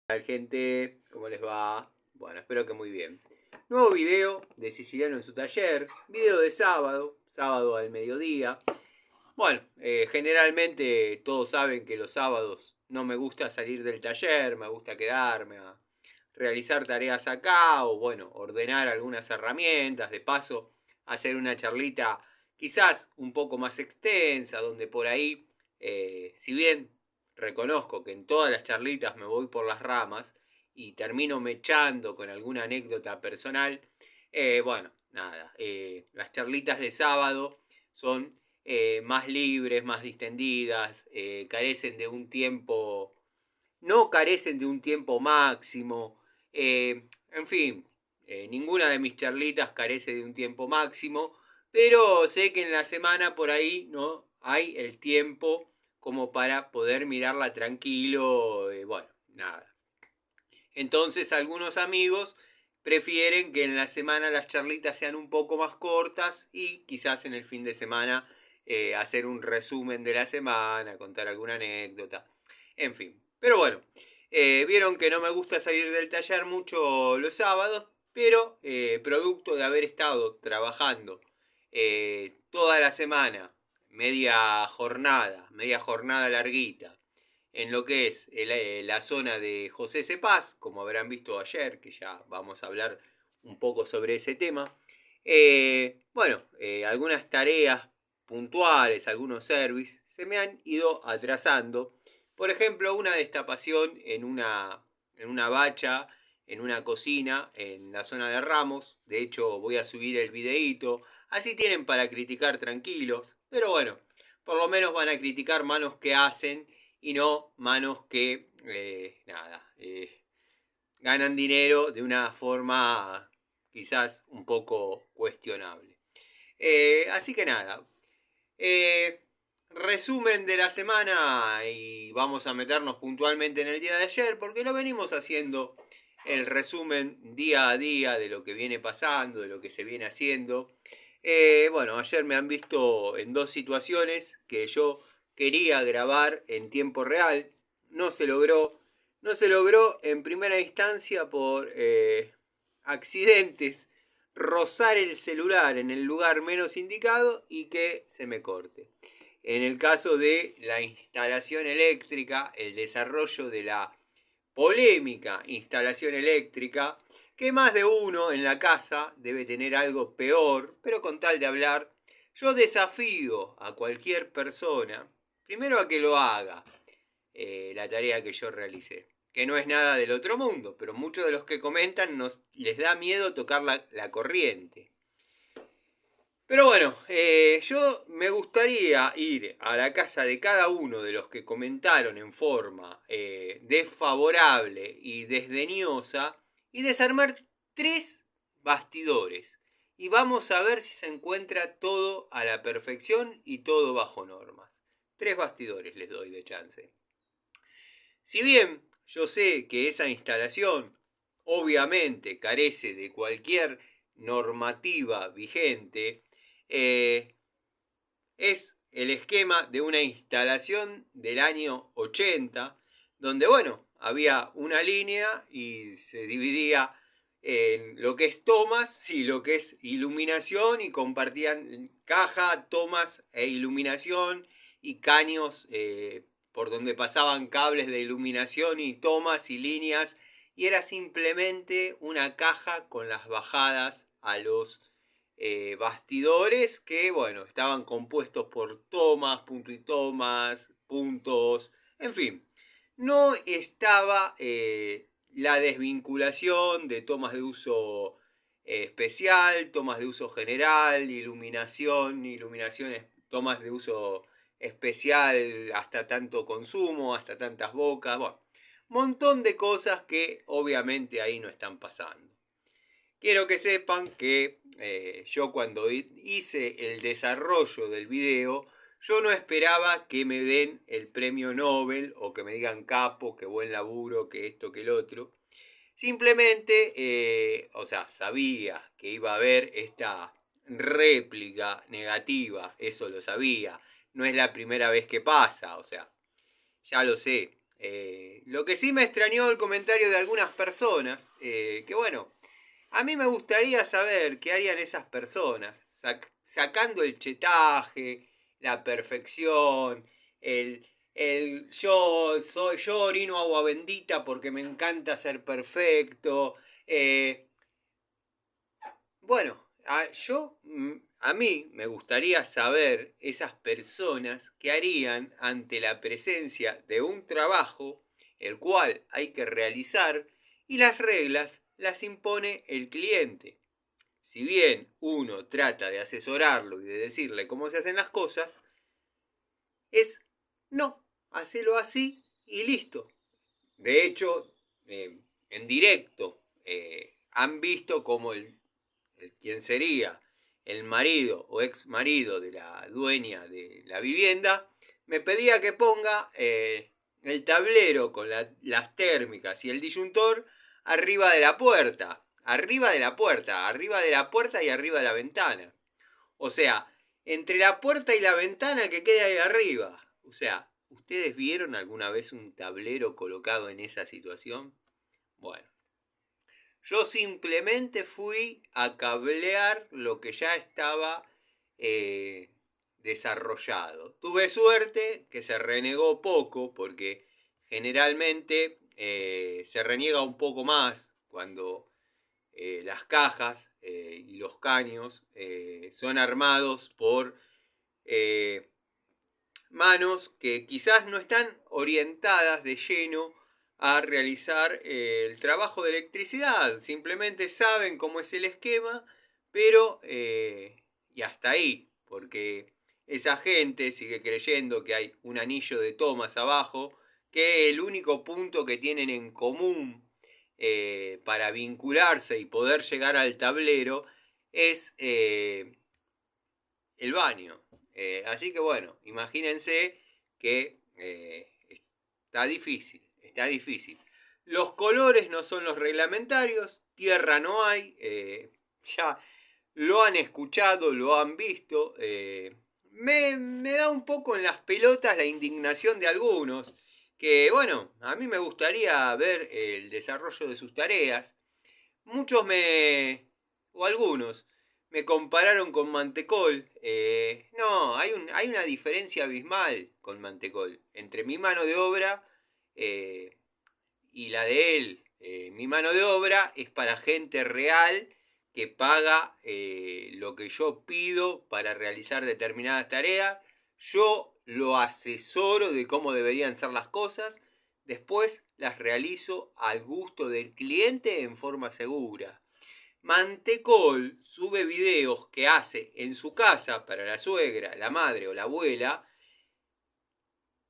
Hola gente, ¿cómo les va? Bueno, espero que muy bien. Nuevo video de Siciliano en su taller, video de sábado, sábado al mediodía. Bueno, generalmente todos saben que los sábados no me gusta salir del taller, me gusta quedarme a realizar tareas acá o bueno, ordenar algunas herramientas, de paso hacer una charlita quizás un poco más extensa, donde por ahí, si bien reconozco que en todas las charlitas me voy por las ramas y termino mechando con alguna anécdota personal, bueno, nada, las charlitas de sábado son más libres, más distendidas, carecen de un tiempo, no carecen de un tiempo máximo, en fin, ninguna de mis charlitas carece de un tiempo máximo, pero sé que en la semana por ahí no hay el tiempo como para poder mirarla tranquilo, bueno, nada. Entonces algunos amigos prefieren que en la semana las charlitas sean un poco más cortas y quizás en el fin de semana hacer un resumen de la semana, contar alguna anécdota, en fin. Pero bueno, vieron que no me gusta salir del taller mucho los sábados, pero producto de haber estado trabajando toda la semana, media jornada larguita, en lo que es la zona de José Cepaz, como habrán visto ayer, que ya vamos a hablar un poco sobre ese tema. Bueno, algunas tareas puntuales, algunos servicios, se me han ido atrasando. Por ejemplo, una destapación en una bacha, en una cocina, en la zona de Ramos. De hecho, voy a subir el videíto. Así tienen para criticar tranquilos. Pero bueno, por lo menos van a criticar manos que hacen y no manos que, ganan dinero de una forma quizás un poco cuestionable. Así que nada, eh, resumen de la semana y vamos a meternos puntualmente en el día de ayer porque lo venimos haciendo el resumen día a día de lo que viene pasando, de lo que se viene haciendo. Bueno, ayer me han visto en dos situaciones que yo quería grabar en tiempo real, no se logró. No se logró en primera instancia por accidentes, rozar el celular en el lugar menos indicado y que se me corte. En el caso de la instalación eléctrica, el desarrollo de la polémica instalación eléctrica, que más de uno en la casa debe tener algo peor, pero con tal de hablar, yo desafío a cualquier persona, primero a que lo haga, la tarea que yo realicé, que no es nada del otro mundo, pero muchos de los que comentan les da miedo tocar la corriente. Pero bueno, yo me gustaría ir a la casa de cada uno de los que comentaron en forma desfavorable y desdeñosa y desarmar tres bastidores. Y vamos a ver si se encuentra todo a la perfección y todo bajo normas. Tres bastidores les doy de chance. Si bien yo sé que esa instalación obviamente carece de cualquier normativa vigente, es el esquema de una instalación del año 80, donde bueno, había una línea y se dividía en lo que es tomas y lo que es iluminación y compartían caja, tomas e iluminación y caños por donde pasaban cables de iluminación y tomas y líneas y era simplemente una caja con las bajadas a los bastidores que, bueno, estaban compuestos por tomas, punto y tomas, puntos, en fin. No estaba la desvinculación de tomas de uso especial, tomas de uso general, iluminaciones, tomas de uso especial hasta tanto consumo, hasta tantas bocas, bueno, montón de cosas que obviamente ahí no están pasando. Quiero que sepan que yo cuando hice el desarrollo del video, yo no esperaba que me den el premio Nobel o que me digan capo, que buen laburo, que esto, que el otro. Simplemente, o sea, sabía que iba a haber esta réplica negativa, eso lo sabía. No es la primera vez que pasa, o sea, ya lo sé. Lo que sí me extrañó el comentario de algunas personas, que bueno, a mí me gustaría saber qué harían esas personas, sacando el chetaje, la perfección, yo orino agua bendita porque me encanta ser perfecto. Bueno, a mí me gustaría saber esas personas que harían ante la presencia de un trabajo el cual hay que realizar y las reglas las impone el cliente. Si bien uno trata de asesorarlo y de decirle cómo se hacen las cosas, es no, hacelo así y listo. De hecho, en directo han visto como quien sería el marido o ex marido de la dueña de la vivienda, me pedía que ponga el tablero con las térmicas y el disyuntor arriba de la puerta. Arriba de la puerta, arriba de la puerta y arriba de la ventana. O sea, entre la puerta y la ventana que quede ahí arriba. O sea, ¿ustedes vieron alguna vez un tablero colocado en esa situación? Bueno, yo simplemente fui a cablear lo que ya estaba desarrollado. Tuve suerte que se renegó poco porque generalmente se reniega un poco más cuando las cajas y los caños son armados por manos que quizás no están orientadas de lleno a realizar el trabajo de electricidad. Simplemente saben cómo es el esquema, pero y hasta ahí, porque esa gente sigue creyendo que hay un anillo de tomas abajo, que el único punto que tienen en común para vincularse y poder llegar al tablero es el baño. Así que bueno, imagínense que está difícil, está difícil. Los colores no son los reglamentarios, tierra no hay, ya lo han escuchado, lo han visto. Me da un poco en las pelotas la indignación de algunos, que bueno, a mí me gustaría ver el desarrollo de sus tareas. Muchos o algunos, me compararon con Mantecol. No, hay una diferencia abismal con Mantecol. Entre mi mano de obra eh, y la de él. Mi mano de obra es para gente real que paga lo que yo pido para realizar determinadas tareas. Yo lo asesoro de cómo deberían ser las cosas. Después las realizo al gusto del cliente en forma segura. Mantecol sube videos que hace en su casa para la suegra, la madre o la abuela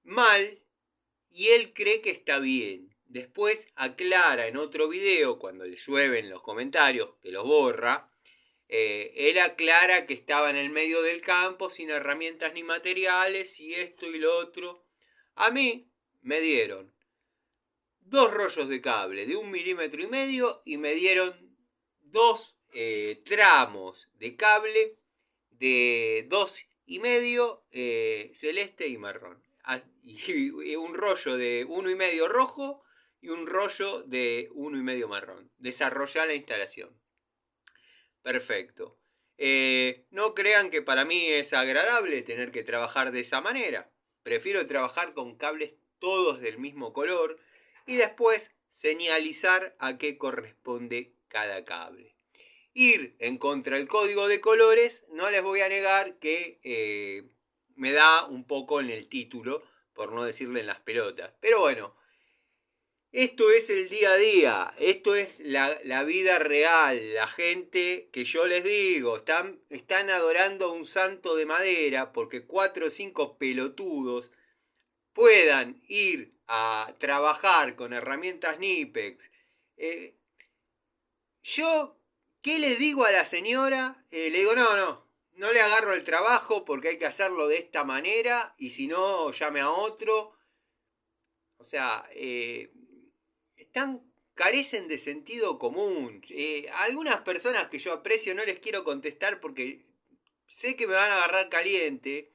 mal y él cree que está bien. Después aclara en otro video, cuando le llueven los comentarios, que los borra, él aclara que estaba en el medio del campo sin herramientas ni materiales y esto y lo otro. A mí me dieron 2 rollos de cable de 1,5 milímetros y me dieron 2 tramos de cable de 2,5 celeste y marrón. Y un rollo de 1,5 rojo y un rollo de 1,5 marrón. Desarrollar la instalación. Perfecto. No crean que para mí es agradable tener que trabajar de esa manera. Prefiero trabajar con cables todos del mismo color y después señalizar a qué corresponde cada cable. Ir en contra del código de colores, no les voy a negar que me da un poco en el título, por no decirle en las pelotas. Pero bueno, esto es el día a día, esto es la vida real, la gente que yo les digo, están adorando a un santo de madera porque 4 o 5 pelotudos puedan ir a trabajar con herramientas Nipex. Yo, ¿qué le digo a la señora? Le digo, no le agarro el trabajo porque hay que hacerlo de esta manera y si no, llame a otro. O sea, carecen de sentido común. A algunas personas que yo aprecio no les quiero contestar porque sé que me van a agarrar caliente,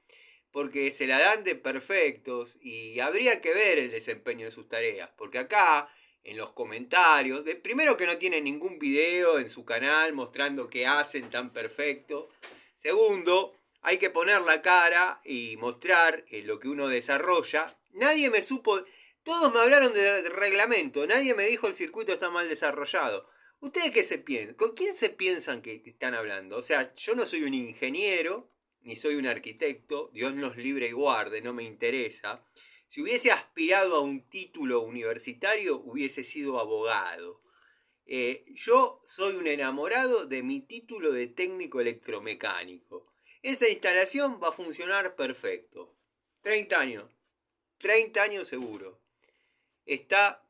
porque se la dan de perfectos y habría que ver el desempeño de sus tareas, porque acá en los comentarios, primero que no tienen ningún video en su canal mostrando qué hacen tan perfecto, segundo, hay que poner la cara y mostrar lo que uno desarrolla. Nadie me supo, todos me hablaron de reglamento, nadie me dijo el circuito está mal desarrollado. ¿Ustedes qué se piensan? ¿Con quién se piensan que están hablando? O sea, yo no soy un ingeniero, ni soy un arquitecto, Dios nos libre y guarde, no me interesa. Si hubiese aspirado a un título universitario, hubiese sido abogado. Yo soy un enamorado de mi título de técnico electromecánico. Esa instalación va a funcionar perfecto. 30 años. 30 años seguro. Está.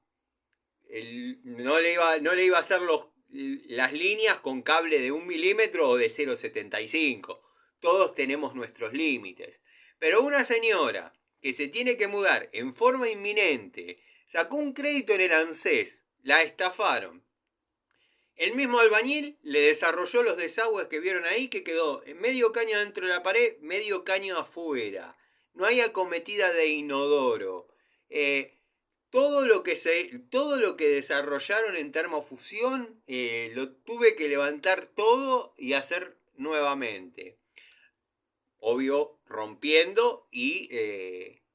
No le iba a hacer las líneas con cable de 1 milímetro o de 0,75. Todos tenemos nuestros límites. Pero una señora que se tiene que mudar en forma inminente, sacó un crédito en el ANSES, la estafaron. El mismo albañil le desarrolló los desagües que vieron ahí, que quedó medio caño dentro de la pared, medio caño afuera. No hay acometida de inodoro. Todo lo que desarrollaron en termofusión lo tuve que levantar todo y hacer nuevamente. Obvio, rompiendo y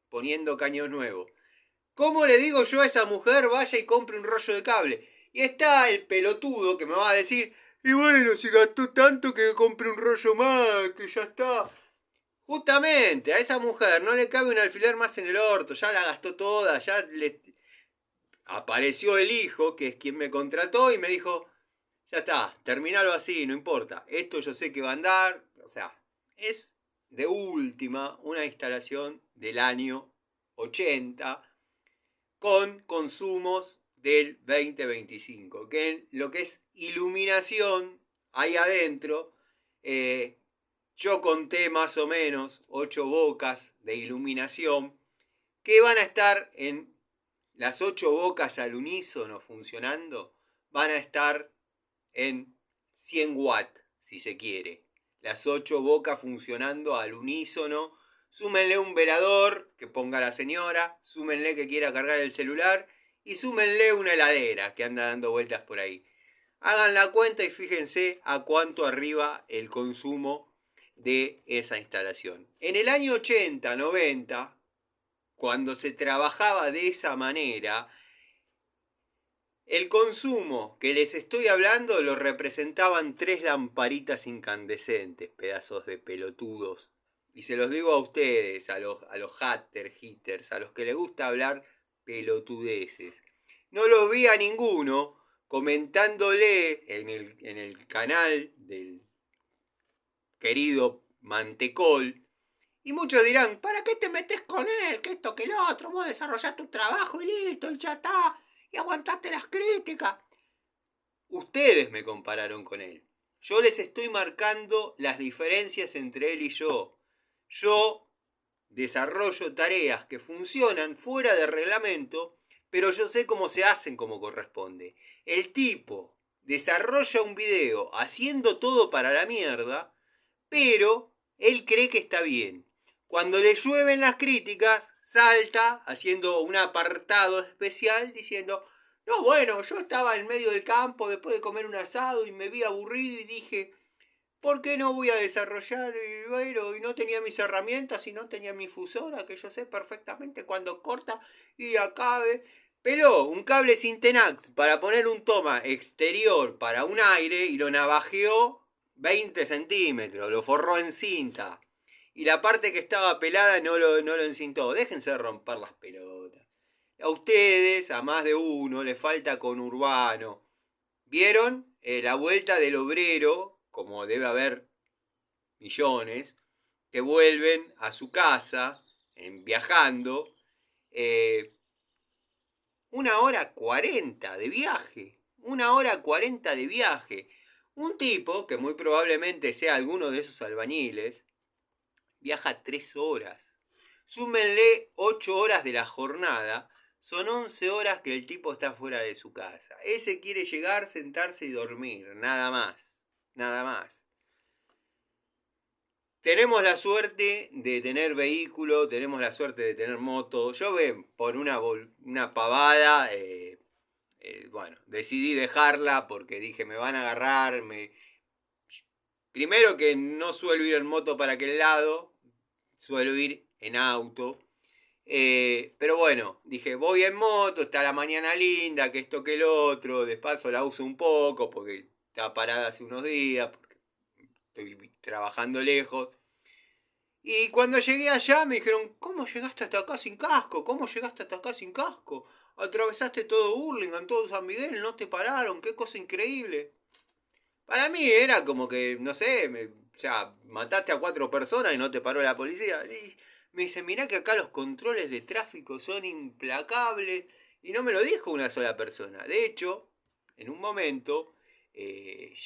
poniendo caños nuevos. ¿Cómo le digo yo a esa mujer vaya y compre un rollo de cable? Y está el pelotudo que me va a decir, y bueno, si gastó tanto que compre un rollo más, que ya está. Justamente, a esa mujer no le cabe un alfiler más en el orto, ya la gastó toda, ya le apareció el hijo, que es quien me contrató, y me dijo, ya está, terminalo así, no importa. Esto yo sé que va a andar, o sea, es de última una instalación del año 80 con consumos del 2025, que en lo que es iluminación ahí adentro, yo conté más o menos 8 bocas de iluminación que van a estar en las 8 bocas al unísono funcionando, van a estar en 100 watts, si se quiere. Las 8 bocas funcionando al unísono. Súmenle un velador que ponga la señora, súmenle que quiera cargar el celular y súmenle una heladera que anda dando vueltas por ahí. Hagan la cuenta y fíjense a cuánto arriba el consumo de esa instalación. En el año 80, 90, cuando se trabajaba de esa manera, el consumo que les estoy hablando lo representaban 3 lamparitas incandescentes, pedazos de pelotudos. Y se los digo a ustedes, a los hitters, a los que les gusta hablar pelotudeces. No los vi a ninguno comentándole en el canal del querido Mantecol. Y muchos dirán, ¿para qué te metes con él? Que esto, que lo otro, vos desarrollás tu trabajo y listo, y ya está. Y aguantaste las críticas. Ustedes me compararon con él. Yo les estoy marcando las diferencias entre él y yo. Yo desarrollo tareas que funcionan fuera de reglamento, pero yo sé cómo se hacen como corresponde. El tipo desarrolla un video haciendo todo para la mierda, pero él cree que está bien. Cuando le llueven las críticas, salta haciendo un apartado especial diciendo, no, bueno, yo estaba en medio del campo después de comer un asado y me vi aburrido y dije, ¿por qué no voy a desarrollar? Y bueno, y no tenía mis herramientas y no tenía mi fusora, que yo sé perfectamente cuando corta y acabe. Peló un cable Sintenax para poner un toma exterior para un aire y lo navajeó 20 centímetros, lo forró en cinta. Y la parte que estaba pelada no lo encintó. Déjense de romper las pelotas. A ustedes, a más de uno, le falta conurbano. ¿Vieron la vuelta del obrero, como debe haber millones, que vuelven a su casa viajando? 1 hora 40 de viaje. 1 hora 40 de viaje. Un tipo, que muy probablemente sea alguno de esos albañiles, viaja 3 horas. Súmenle 8 horas de la jornada. Son 11 horas que el tipo está fuera de su casa. Ese quiere llegar, sentarse y dormir. Nada más. Nada más. tenemos la suerte de tener vehículo, tenemos la suerte de tener moto. Yo por una pavada, bueno, decidí dejarla porque dije me van a agarrar. Primero que no suelo ir en moto para aquel lado, suelo ir en auto. Pero bueno, dije voy en moto, está la mañana linda, que esto que el otro. De paso la uso un poco porque estaba parada hace unos días, porque estoy trabajando lejos. Y cuando llegué allá me dijeron, ¿cómo llegaste hasta acá sin casco? ¿Cómo llegaste hasta acá sin casco? Atravesaste todo Hurlingham, todo San Miguel, no te pararon, qué cosa increíble. Para mí era como que, no sé, o sea, mataste a 4 personas y no te paró la policía. Y me dice, mirá que acá los controles de tráfico son implacables. Y no me lo dijo una sola persona. De hecho, en un momento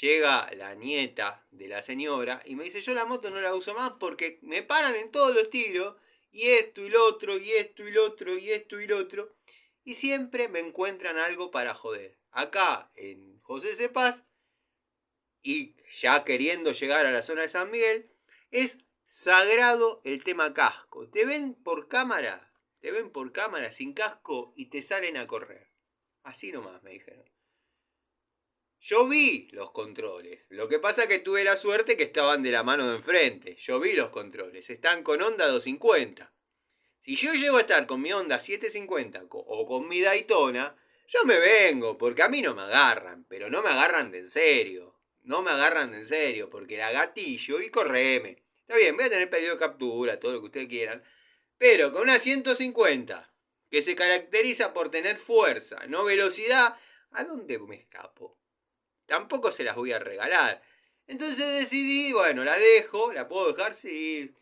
llega la nieta de la señora y me dice, yo la moto no la uso más porque me paran en todos los tiros. Y esto y lo otro, y esto y lo otro, y esto y lo otro. Y siempre me encuentran algo para joder. Acá, en José Cepaz, y ya queriendo llegar a la zona de San Miguel, es sagrado el tema casco. Te ven por cámara sin casco y te salen a correr. Así nomás me dijeron. Yo vi los controles. Lo que pasa es que tuve la suerte que estaban de la mano de enfrente. Yo vi los controles. Están con Honda 250. Si yo llego a estar con mi Honda 750 o con mi Daytona, yo me vengo, porque a mí no me agarran, pero no me agarran de en serio. No me agarran de en serio, porque la gatillo y correme. Está bien, voy a tener pedido de captura, todo lo que ustedes quieran. Pero con una 150, que se caracteriza por tener fuerza, no velocidad, ¿a dónde me escapo? Tampoco se las voy a regalar. Entonces decidí, bueno, la dejo, la puedo dejar, sí.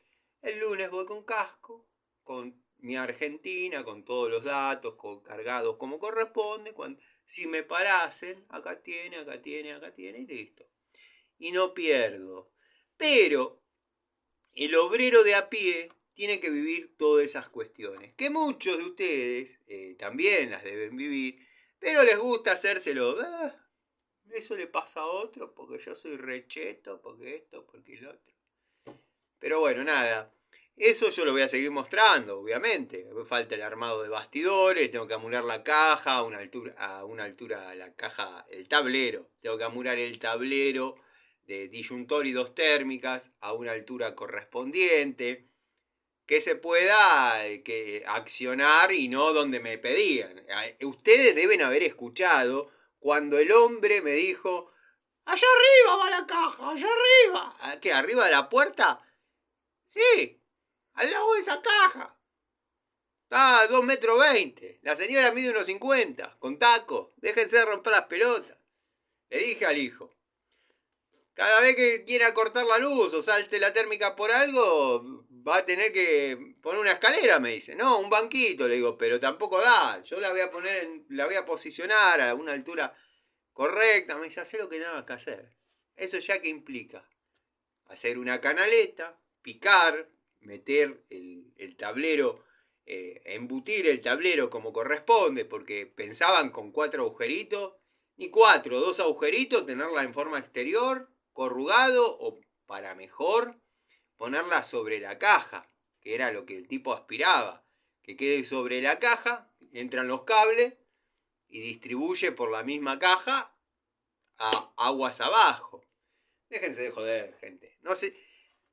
El lunes voy con casco, con mi Argentina, con todos los datos, cargados como corresponde. Si me parasen, acá tiene, acá tiene, acá tiene, y listo. Y no pierdo. Pero el obrero de a pie tiene que vivir todas esas cuestiones, que muchos de ustedes también las deben vivir, pero les gusta hacérselo. Eso le pasa a otro porque yo soy recheto, porque esto, porque el otro. Pero bueno, nada. Eso yo lo voy a seguir mostrando, obviamente. Me falta el armado de bastidores, tengo que amurar la caja a una altura la caja, el tablero. Tengo que amurar el tablero de disyuntor y dos térmicas a una altura correspondiente. Que se pueda accionar y no donde me pedían. Ustedes deben haber escuchado cuando el hombre me dijo, allá arriba va la caja, allá arriba. ¿Qué? ¿Arriba de la puerta? Sí, al lado de esa caja. Está a 2,20 metros. La señora mide 1,50 con taco. Déjense de romper las pelotas. Le dije al hijo. Cada vez que quiera cortar la luz o salte la térmica por algo, va a tener que poner una escalera, me dice. No, un banquito, le digo, pero tampoco da. Yo la voy a poner, la voy a posicionar a una altura correcta. Me dice, hacé lo que tengas que hacer. Eso ya que implica hacer una canaleta, picar, meter el tablero, embutir el tablero como corresponde, porque pensaban con 4 agujeritos, ni 4, 2 agujeritos, tenerla en forma exterior, corrugado, o para mejor, ponerla sobre la caja, que era lo que el tipo aspiraba, que quede sobre la caja, entran los cables y distribuye por la misma caja a aguas abajo. Déjense de joder, gente. No sé,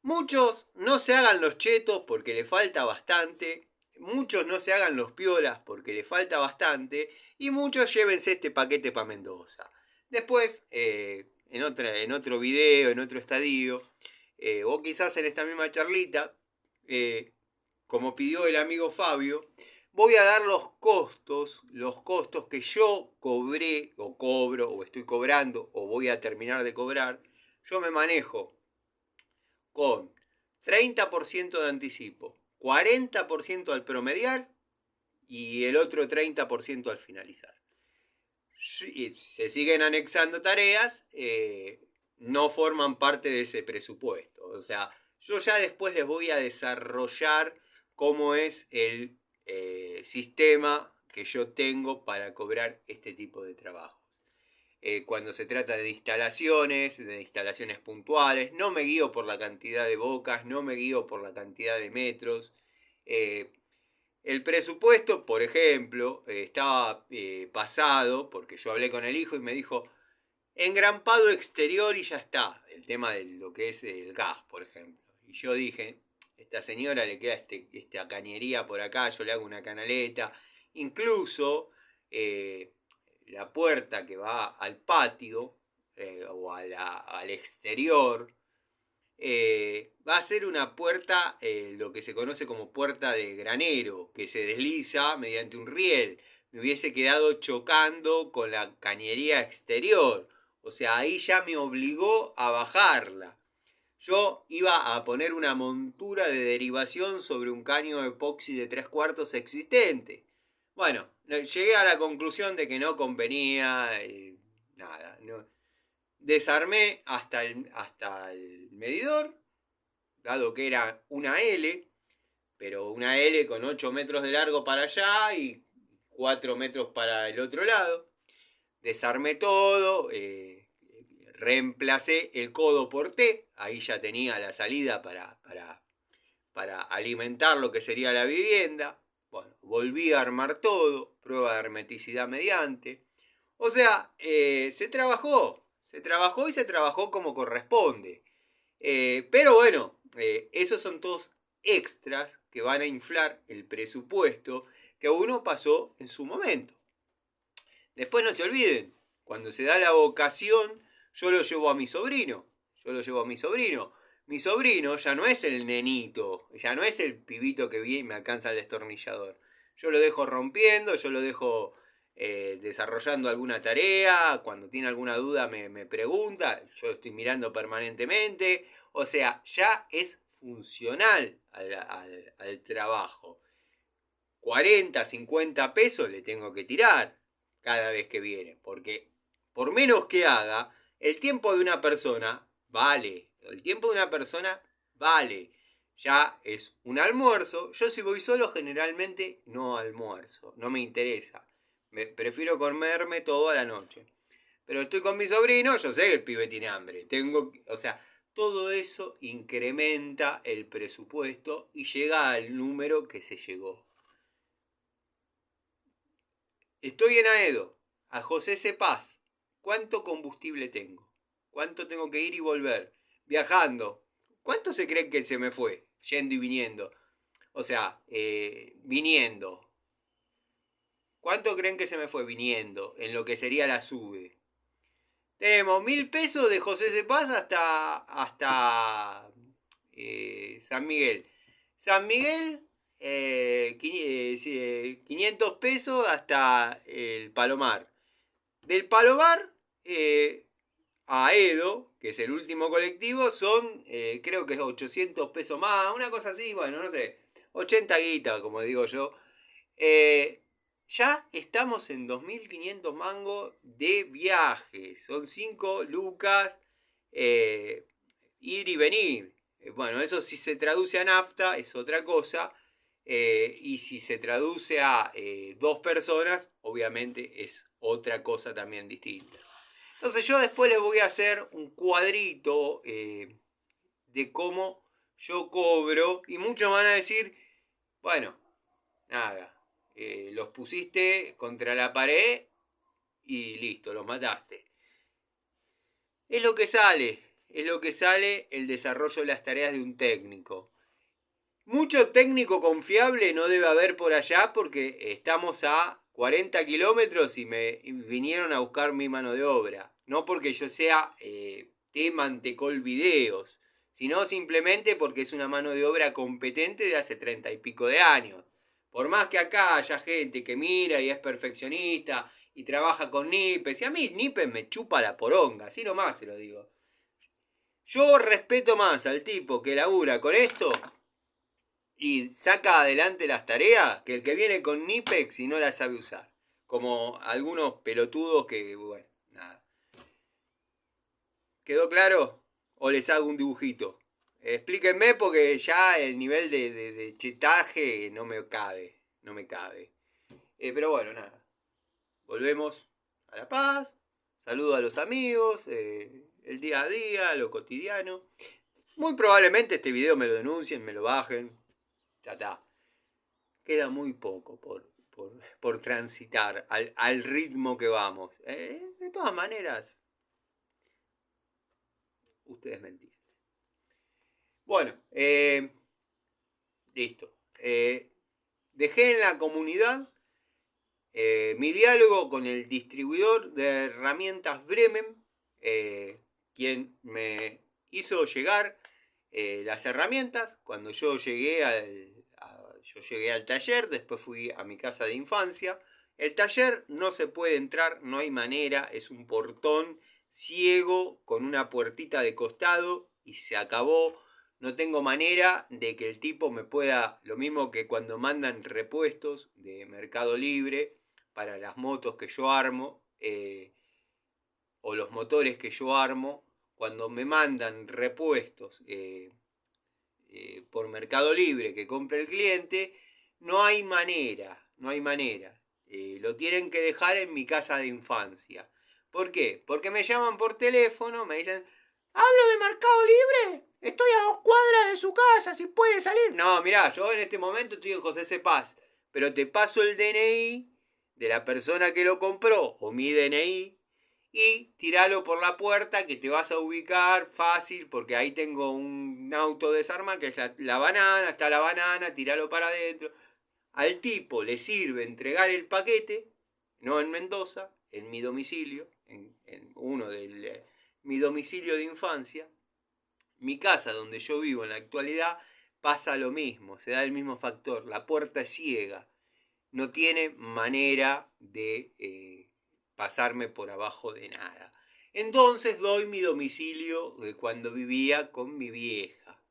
muchos no se hagan los chetos porque le falta bastante. Muchos no se hagan los piolas porque le falta bastante. Y muchos llévense este paquete para Mendoza. Después, en otro video, en otro estadio, o quizás en esta misma charlita, como pidió el amigo Fabio, voy a dar los costos que yo cobré, o cobro, o estoy cobrando, o voy a terminar de cobrar. Yo me manejo con 30% de anticipo, 40% al promediar y el otro 30% al finalizar. Si se siguen anexando tareas, no forman parte de ese presupuesto. O sea, yo ya después les voy a desarrollar cómo es el sistema que yo tengo para cobrar este tipo de trabajos. cuando se trata de instalaciones puntuales. No me guío por la cantidad de bocas, no me guío por la cantidad de metros. El presupuesto, por ejemplo, estaba pasado, porque yo hablé con el hijo y me dijo, engrampado exterior y ya está. El tema de lo que es el gas, por ejemplo. Y yo dije, esta señora le queda esta cañería por acá, yo le hago una canaleta. Incluso la puerta que va al patio o al exterior va a ser una puerta, lo que se conoce como puerta de granero, que se desliza mediante un riel. Me hubiese quedado chocando con la cañería exterior. O sea, ahí ya me obligó a bajarla. Yo iba a poner una montura de derivación sobre un caño epoxi de 3/4 existente. Bueno, llegué a la conclusión de que no convenía, nada. No. Desarmé hasta el medidor, dado que era una L, pero una L con 8 metros de largo para allá y 4 metros para el otro lado. Desarmé todo, reemplacé el codo por T, ahí ya tenía la salida para alimentar lo que sería la vivienda. Bueno, volví a armar todo, prueba de hermeticidad mediante. O sea, se trabajó y se trabajó como corresponde. Pero bueno, esos son todos extras que van a inflar el presupuesto que uno pasó en su momento. Después no se olviden, cuando se da la vocación, yo lo llevo a mi sobrino. Mi sobrino ya no es el nenito, ya no es el pibito que viene y me alcanza el destornillador. Yo lo dejo rompiendo, yo lo dejo desarrollando alguna tarea, cuando tiene alguna duda me pregunta, yo estoy mirando permanentemente, o sea, ya es funcional al trabajo. 40, 50 pesos le tengo que tirar cada vez que viene, porque por menos que haga, el tiempo de una persona vale, ya es un almuerzo. Yo si voy solo generalmente no almuerzo, no me interesa, prefiero comerme todo a la noche. Pero estoy con mi sobrino, yo sé que el pibe tiene hambre, o sea, todo eso incrementa el presupuesto y llega al número que se llegó. Estoy en Aedo, a José Cepaz. ¿Cuánto combustible tengo? ¿Cuánto tengo que ir y volver? Viajando. ¿Cuánto se creen que se me fue? Yendo y viniendo. O sea, viniendo. ¿Cuánto creen que se me fue viniendo en lo que sería la sube? Tenemos 1.000 pesos de José Cepaz hasta San Miguel. San Miguel, 500 pesos hasta el Palomar. Del Palomar a Edo, que es el último colectivo, son creo que es 800 pesos más, una cosa así, bueno, no sé, 80 guitas, como digo yo. Ya estamos en 2.500 mangos de viaje, son 5 lucas ir y venir. Bueno, eso si se traduce a nafta es otra cosa. Y si se traduce a 2 personas, obviamente es otra cosa también distinta. Entonces yo después les voy a hacer un cuadrito de cómo yo cobro. Y muchos van a decir, bueno, nada, los pusiste contra la pared y listo, los mataste. Es lo que sale el desarrollo de las tareas de un técnico. Mucho técnico confiable no debe haber por allá porque estamos a 40 kilómetros y me vinieron a buscar mi mano de obra. No porque yo sea Mantecol Videos, sino simplemente porque es una mano de obra competente de hace 30 y pico de años. Por más que acá haya gente que mira y es perfeccionista y trabaja con nipes, y a mí nipes me chupa la poronga, así nomás se lo digo. Yo respeto más al tipo que labura con esto y saca adelante las tareas que el que viene con Nipex y no la sabe usar. Como algunos pelotudos que, bueno, nada. ¿Quedó claro? ¿O les hago un dibujito? Explíquenme porque ya el nivel de chetaje no me cabe. Pero bueno, nada. Volvemos a La Paz. saludo a los amigos, el día a día, lo cotidiano. Muy probablemente este video me lo denuncien, me lo bajen. Ya está. Queda muy poco por transitar al ritmo que vamos. De todas maneras, ustedes me entienden. Bueno, listo. Dejé en la comunidad mi diálogo con el distribuidor de herramientas Bremen, quien me hizo llegar las herramientas cuando yo llegué al taller. Después fui a mi casa de infancia. El taller no se puede entrar, no hay manera, es un portón ciego con una puertita de costado y se acabó. No tengo manera de que el tipo me pueda, lo mismo que cuando mandan repuestos de Mercado Libre para las motos que yo armo, o los motores que yo armo, cuando me mandan repuestos por Mercado Libre que compre el cliente, no hay manera. Lo tienen que dejar en mi casa de infancia. ¿Por qué? Porque me llaman por teléfono, me dicen, ¿hablo de Mercado Libre? Estoy a 2 cuadras de su casa, si puede salir. No, mirá, yo en este momento estoy en José C. Paz, pero te paso el DNI de la persona que lo compró, o mi DNI, y tiralo por la puerta que te vas a ubicar fácil, porque ahí tengo un auto desarmado que es la banana, está la banana, tiralo para adentro. Al tipo le sirve entregar el paquete, no en Mendoza, en mi domicilio, en uno de mi domicilio de infancia. Mi casa donde yo vivo en la actualidad pasa lo mismo, se da el mismo factor, la puerta es ciega, no tiene manera de pasarme por abajo de nada. Entonces doy mi domicilio de cuando vivía con mi vieja.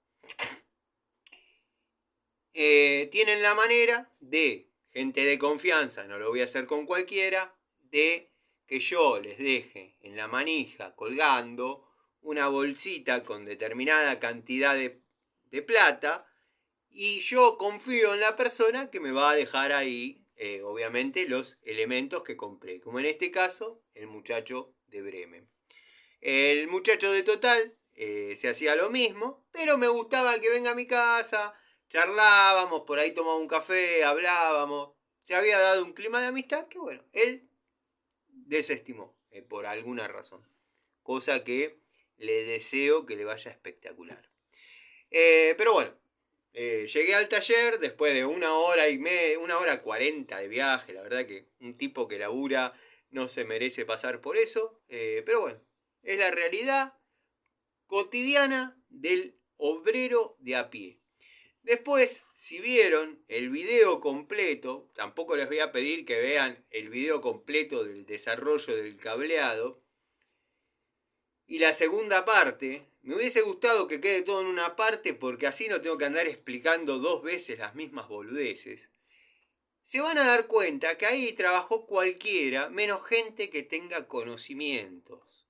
Tienen la manera de, gente de confianza, no lo voy a hacer con cualquiera, de que yo les deje en la manija colgando una bolsita con determinada cantidad de plata, y yo confío en la persona que me va a dejar ahí, obviamente, los elementos que compré, como en este caso el muchacho de Bremen. El muchacho de Total se hacía lo mismo, pero me gustaba que venga a mi casa, charlábamos, por ahí tomaba un café, hablábamos. Se había dado un clima de amistad que, bueno, él desestimó por alguna razón. Cosa que le deseo que le vaya espectacular. Pero bueno, llegué al taller después de 1 hora y media, 1 hora 40 de viaje. La verdad que un tipo que labura no se merece pasar por eso. Pero bueno, es la realidad cotidiana del obrero de a pie. Después, si vieron el video completo, tampoco les voy a pedir que vean el video completo del desarrollo del cableado. Y la segunda parte, me hubiese gustado que quede todo en una parte porque así no tengo que andar explicando 2 veces las mismas boludeces. Se van a dar cuenta que ahí trabajó cualquiera, menos gente que tenga conocimientos.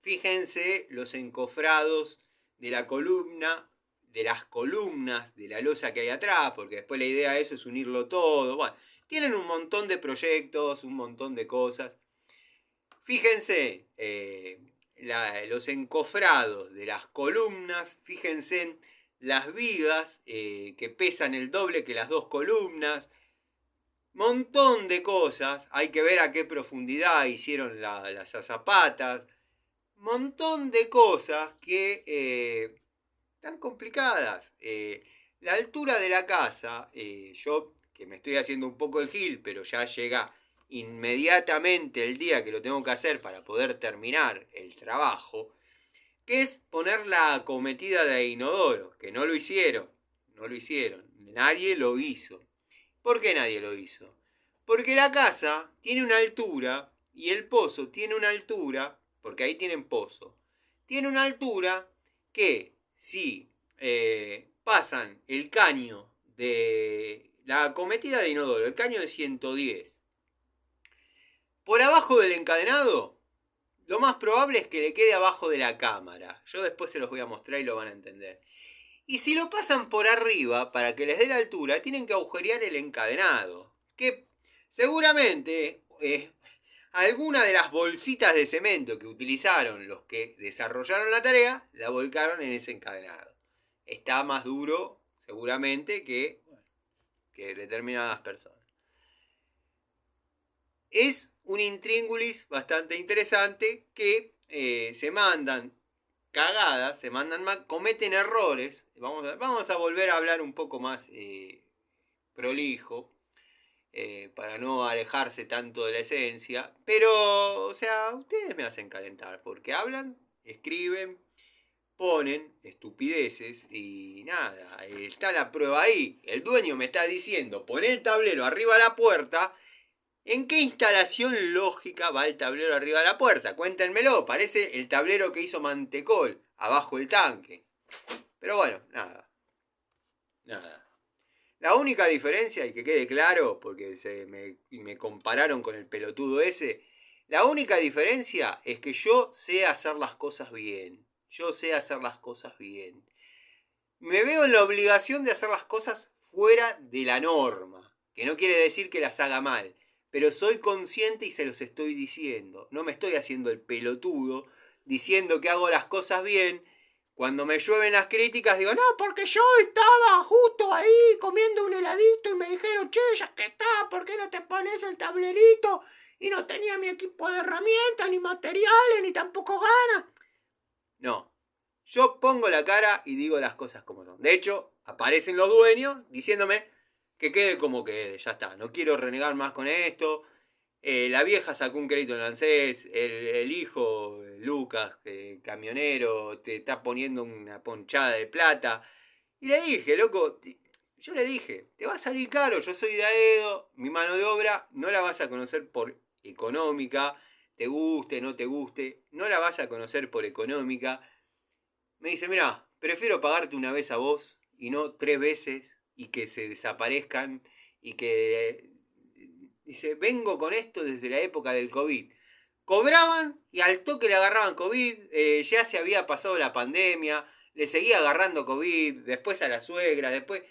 Fíjense los encofrados de la columna, de las columnas, de la losa que hay atrás, porque después la idea de eso es unirlo todo. Bueno, tienen un montón de proyectos, un montón de cosas. Fíjense los encofrados de las columnas, fíjense en las vigas que pesan el doble que las 2 columnas. Montón de cosas, hay que ver a qué profundidad hicieron las azapatas. Montón de cosas que están complicadas. La altura de la casa, yo que me estoy haciendo un poco el gil, pero ya llega inmediatamente el día que lo tengo que hacer para poder terminar el trabajo, que es poner la acometida de inodoro, que no lo hicieron, nadie lo hizo. ¿Por qué nadie lo hizo? Porque la casa tiene una altura y el pozo tiene una altura, porque ahí tienen pozo, tiene una altura que si pasan el caño de la acometida de inodoro, el caño de 110, por abajo del encadenado, lo más probable es que le quede abajo de la cámara. Yo después se los voy a mostrar y lo van a entender. Y si lo pasan por arriba, para que les dé la altura, tienen que agujerear el encadenado. Que seguramente alguna de las bolsitas de cemento que utilizaron los que desarrollaron la tarea, la volcaron en ese encadenado. Está más duro, seguramente, que determinadas personas. Es un intríngulis bastante interesante que se mandan cagadas, cometen errores. Vamos a volver a hablar un poco más prolijo, para no alejarse tanto de la esencia. Pero, o sea, ustedes me hacen calentar, porque hablan, escriben, ponen estupideces y nada, está la prueba ahí. El dueño me está diciendo, pon el tablero arriba de la puerta. ¿En qué instalación lógica va el tablero arriba de la puerta? Cuéntenmelo, parece el tablero que hizo Mantecol, abajo el tanque. Pero bueno, nada. La única diferencia, y que quede claro, porque me compararon con el pelotudo ese, la única diferencia es que yo sé hacer las cosas bien. Yo sé hacer las cosas bien. Me veo en la obligación de hacer las cosas fuera de la norma, que no quiere decir que las haga mal, pero soy consciente y se los estoy diciendo. No me estoy haciendo el pelotudo diciendo que hago las cosas bien. Cuando me llueven las críticas digo, no, porque yo estaba justo ahí comiendo un heladito y me dijeron, che, ya que está, ¿por qué no te pones el tablerito? Y no tenía mi equipo de herramientas, ni materiales, ni tampoco ganas. No, yo pongo la cara y digo las cosas como son. De hecho, aparecen los dueños diciéndome que quede como quede, ya está, no quiero renegar más con esto. La vieja sacó un crédito en ANSES, el hijo, Lucas, camionero, te está poniendo una ponchada de plata. Y le dije, loco, yo le dije, te va a salir caro, yo soy de Aedo, mi mano de obra no la vas a conocer por económica, te guste, no te guste, no la vas a conocer por económica. Me dice, mira, prefiero pagarte una vez a vos y no 3 veces y que se desaparezcan y que... Dice, vengo con esto desde la época del COVID. Cobraban y al toque le agarraban COVID, ya se había pasado la pandemia, le seguía agarrando COVID, después a la suegra, después...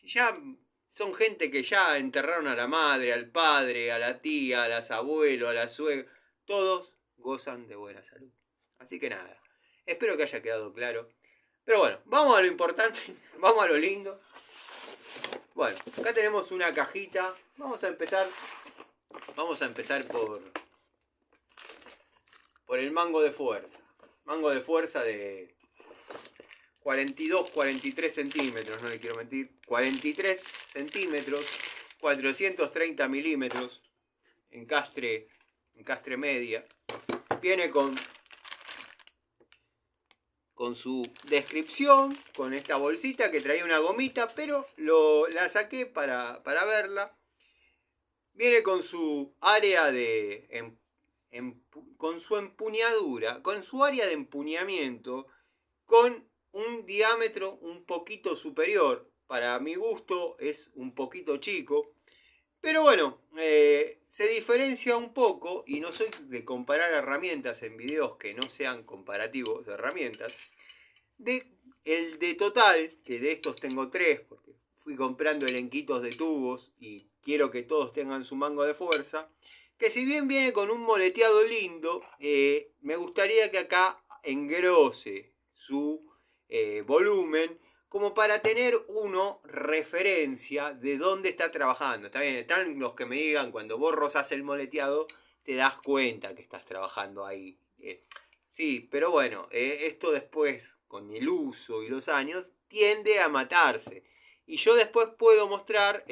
Ya son gente que ya enterraron a la madre, al padre, a la tía, a las abuelos, a la suegra. Todos gozan de buena salud. Así que nada, espero que haya quedado claro. Pero bueno, vamos a lo importante, vamos a lo lindo. Bueno, acá tenemos una cajita. Vamos a empezar por el mango de fuerza. Mango de fuerza de 42, 43 centímetros, no le quiero mentir. 43 centímetros, 430 milímetros en castre media. Viene con su descripción, con esta bolsita que traía una gomita, pero la saqué para verla. Viene con su área de... con su empuñadura, con su área de empuñamiento, con un diámetro un poquito superior. Para mi gusto es un poquito chico. Pero bueno, se diferencia un poco, y no soy de comparar herramientas en videos que no sean comparativos de herramientas. El de Total, que de estos tengo 3, porque fui comprando elenquitos de tubos y quiero que todos tengan su mango de fuerza, que si bien viene con un moleteado lindo, me gustaría que acá engrose su volumen, como para tener uno referencia de dónde está trabajando. Está bien, están los que me digan, cuando vos rozás el moleteado, te das cuenta que estás trabajando ahí. Sí, pero bueno, esto después, con el uso y los años, tiende a matarse. Y yo después puedo mostrar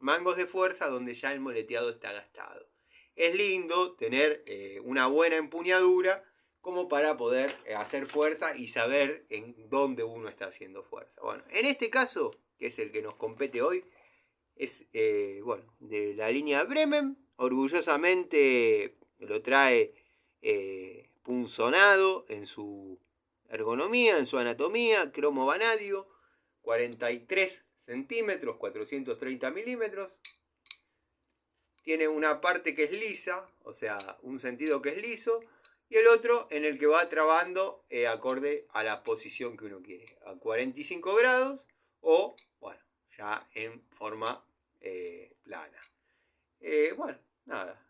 mangos de fuerza donde ya el moleteado está gastado. Es lindo tener una buena empuñadura como para poder hacer fuerza y saber en dónde uno está haciendo fuerza. Bueno, en este caso, que es el que nos compete hoy, es bueno, de la línea Bremen. Orgullosamente lo trae punzonado en su ergonomía, en su anatomía, cromo vanadio, 43 centímetros, 430 milímetros. Tiene una parte que es lisa, o sea, un sentido que es liso, y el otro en el que va trabando acorde a la posición que uno quiere, a 45 grados o, bueno, ya en forma plana. Bueno, nada,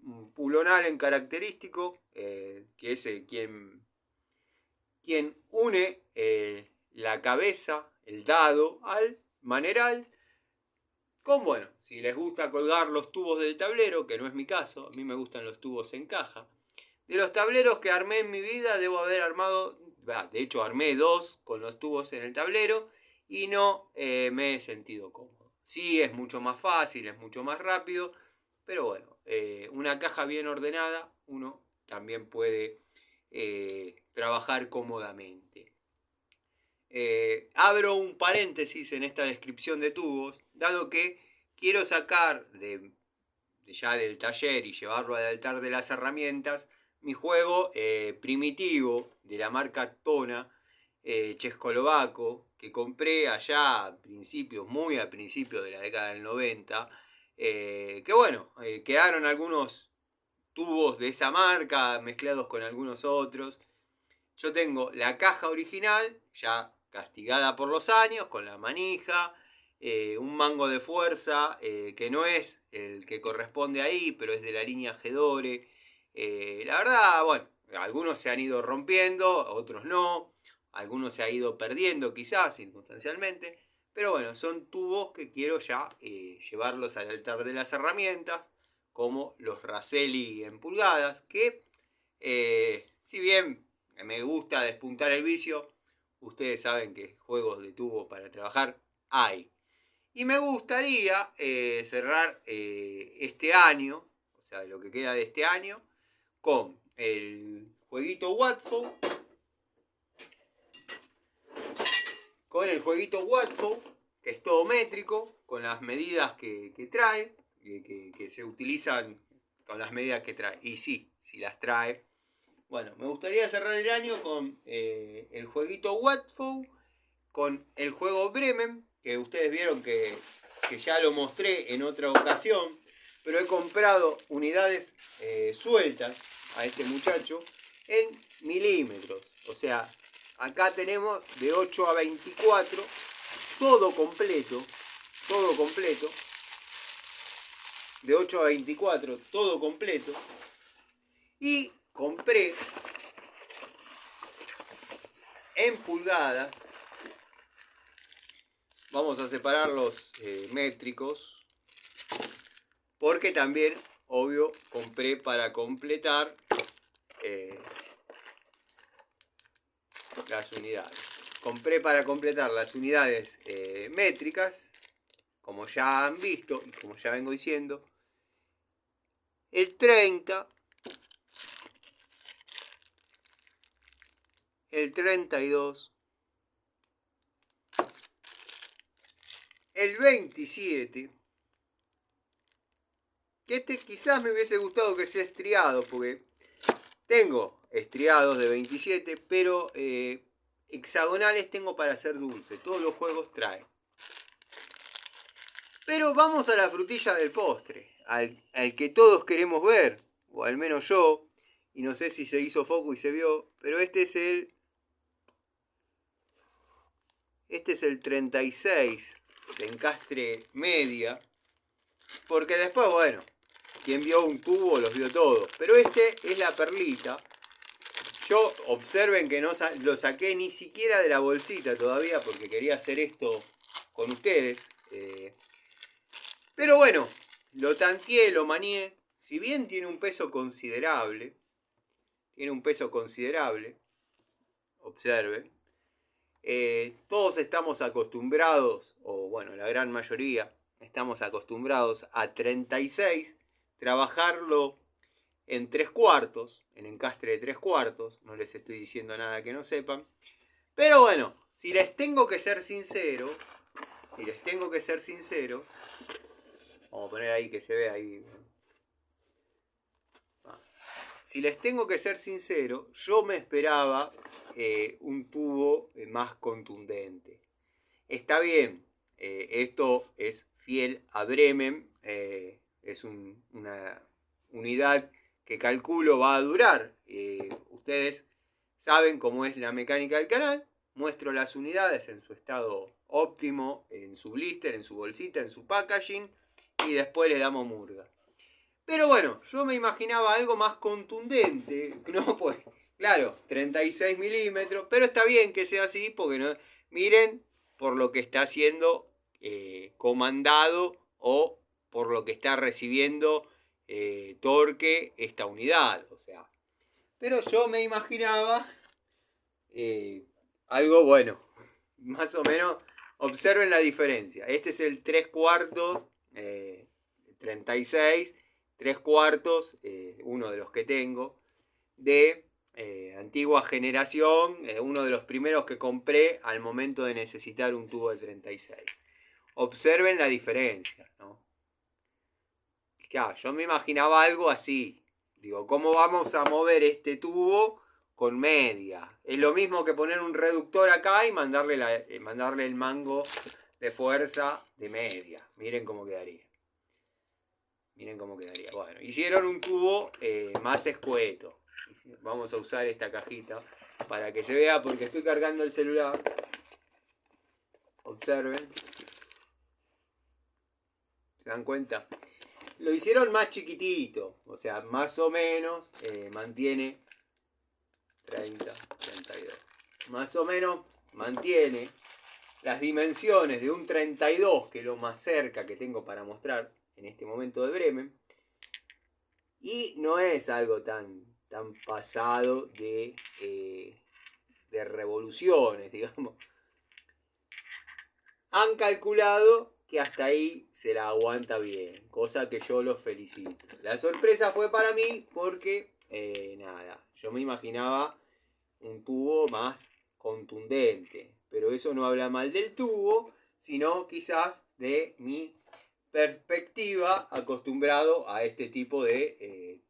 un pulonal en característico, que es quien une la cabeza, el dado, al maneral. Con, bueno, si les gusta colgar los tubos del tablero, que no es mi caso, a mí me gustan los tubos en caja. De los tableros que armé en mi vida, debo haber armado, de hecho armé 2 con los tubos en el tablero y no me he sentido cómodo. Sí, es mucho más fácil, es mucho más rápido, pero bueno, una caja bien ordenada, uno también puede trabajar cómodamente. Abro un paréntesis en esta descripción de tubos, dado que quiero sacar ya del taller y llevarlo al altar de las herramientas mi juego primitivo de la marca Tona, chescoslovaco, que compré allá a principios, muy a principios de la década del 90, que bueno, quedaron algunos tubos de esa marca mezclados con algunos otros. Yo tengo la caja original, ya castigada por los años, con la manija, un mango de fuerza, que no es el que corresponde ahí, pero es de la línea Gedore. La verdad, bueno, algunos se han ido rompiendo, otros no, algunos se han ido perdiendo quizás circunstancialmente, pero bueno, son tubos que quiero ya llevarlos al altar de las herramientas, como los Raselli en pulgadas, que si bien me gusta despuntar el vicio, ustedes saben que juegos de tubo para trabajar hay. Y me gustaría cerrar este año, o sea, lo que queda de este año, con el jueguito Watford. Con el jueguito Watford, que es todo métrico, con las medidas que trae, que se utilizan con las medidas que trae. Y sí, si las trae. Bueno, me gustaría cerrar el año con el jueguito Watford, con el juego Bremen, que ustedes vieron que ya lo mostré en otra ocasión, pero he comprado unidades sueltas a este muchacho en milímetros. O sea, acá tenemos de 8 a 24, todo completo, de 8 a 24, todo completo, y compré en pulgadas. Vamos a separar los métricos, porque también, obvio, compré para completar las unidades. Compré para completar las unidades métricas, como ya han visto y como ya vengo diciendo, el 30, el 32, el 27, que este quizás me hubiese gustado que sea estriado, porque tengo estriados de 27, pero hexagonales tengo para hacer dulce. Todos los juegos traen. Pero vamos a la frutilla del postre, al que todos queremos ver, o al menos yo, y no sé si se hizo foco y se vio, pero este es el 36 de encastre media, porque después, bueno, quien vio un tubo los vio todos, pero este es la perlita. Yo, observen que no lo saqué ni siquiera de la bolsita todavía, porque quería hacer esto con ustedes. Pero bueno, lo tanteé, lo manié. Si bien tiene un peso considerable, observen. Todos estamos acostumbrados, o bueno, la gran mayoría estamos acostumbrados a 36, trabajarlo en 3/4, en encastre de 3/4, no les estoy diciendo nada que no sepan. Pero bueno, si les tengo que ser sincero, vamos a poner ahí que se vea ahí. Si les tengo que ser sincero, yo me esperaba un tubo más contundente. Está bien, esto es fiel a Bremen, es una unidad que calculo va a durar. Ustedes saben cómo es la mecánica del canal. Muestro las unidades en su estado óptimo, en su blister, en su bolsita, en su packaging, y después le damos murga. Pero bueno, yo me imaginaba algo más contundente, ¿no? Pues, claro, 36 milímetros, pero está bien que sea así porque no, miren por lo que está siendo comandado o por lo que está recibiendo torque esta unidad, o sea. Pero yo me imaginaba algo bueno, más o menos. Observen la diferencia. Este es el 3 cuartos, 36, 3 cuartos, uno de los que tengo, de antigua generación, uno de los primeros que compré al momento de necesitar un tubo de 36. Observen la diferencia, ¿no? Claro, yo me imaginaba algo así. Digo, ¿cómo vamos a mover este tubo con media? Es lo mismo que poner un reductor acá y mandarle el mango de fuerza de media. Miren cómo quedaría. Miren cómo quedaría. Bueno, hicieron un tubo más escueto. Vamos a usar esta cajita para que se vea porque estoy cargando el celular. Observen. ¿Se dan cuenta? Lo hicieron más chiquitito, o sea, más o menos mantiene 30, 32. Más o menos mantiene las dimensiones de un 32, que es lo más cerca que tengo para mostrar en este momento de Bremen. Y no es algo tan pasado de revoluciones, digamos. Han calculado que hasta ahí se la aguanta bien, cosa que yo los felicito. La sorpresa fue para mí porque, nada, yo me imaginaba un tubo más contundente, pero eso no habla mal del tubo, sino quizás de mi perspectiva acostumbrado a este tipo de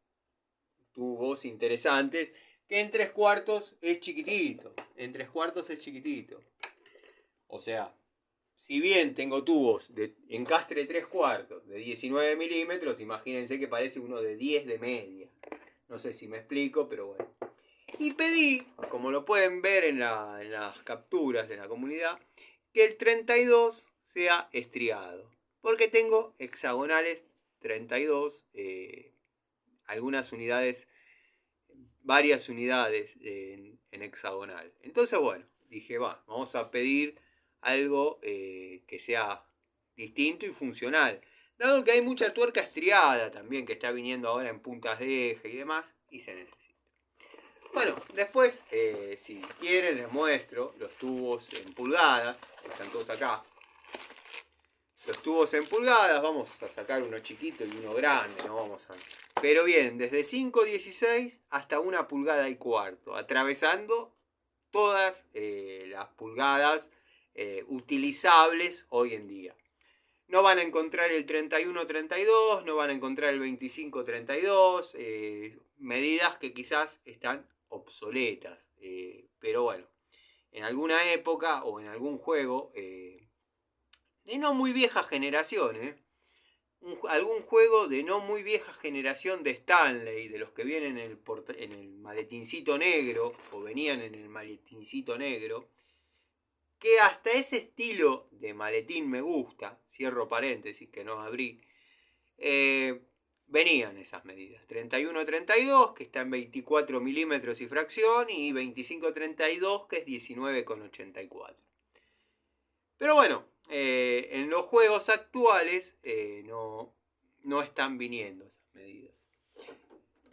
tubos interesantes, que en 3 cuartos es chiquitito, en 3 cuartos es chiquitito. O sea, si bien tengo tubos de encastre 3 cuartos de 19 milímetros, imagínense que parece uno de 10 de media. No sé si me explico, pero bueno. Y pedí, como lo pueden ver en las capturas de la comunidad, que el 32 sea estriado. Porque tengo hexagonales 32, algunas unidades, varias unidades en hexagonal. Entonces, bueno, dije, vamos a pedir algo que sea distinto y funcional. Dado que hay mucha tuerca estriada también que está viniendo ahora en puntas de eje y demás, y se necesita. Bueno, después, si quieren, les muestro los tubos en pulgadas. Están todos acá. Los tubos en pulgadas, vamos a sacar uno chiquito y uno grande, no vamos a... Pero bien, desde 5,16 hasta 1,25 pulgadas, atravesando todas las pulgadas utilizables hoy en día. No van a encontrar el 31-32, no van a encontrar el 25-32, medidas que quizás están obsoletas. Pero bueno, en alguna época o en algún juego de no muy vieja generación, algún juego de no muy vieja generación de Stanley, de los que vienen en el maletincito negro, o venían en el maletincito negro, que hasta ese estilo de maletín me gusta, cierro paréntesis que no abrí, venían esas medidas. 31-32, que está en 24 milímetros y fracción, y 25-32, que es 19,84. Pero bueno, en los juegos actuales no están viniendo esas medidas.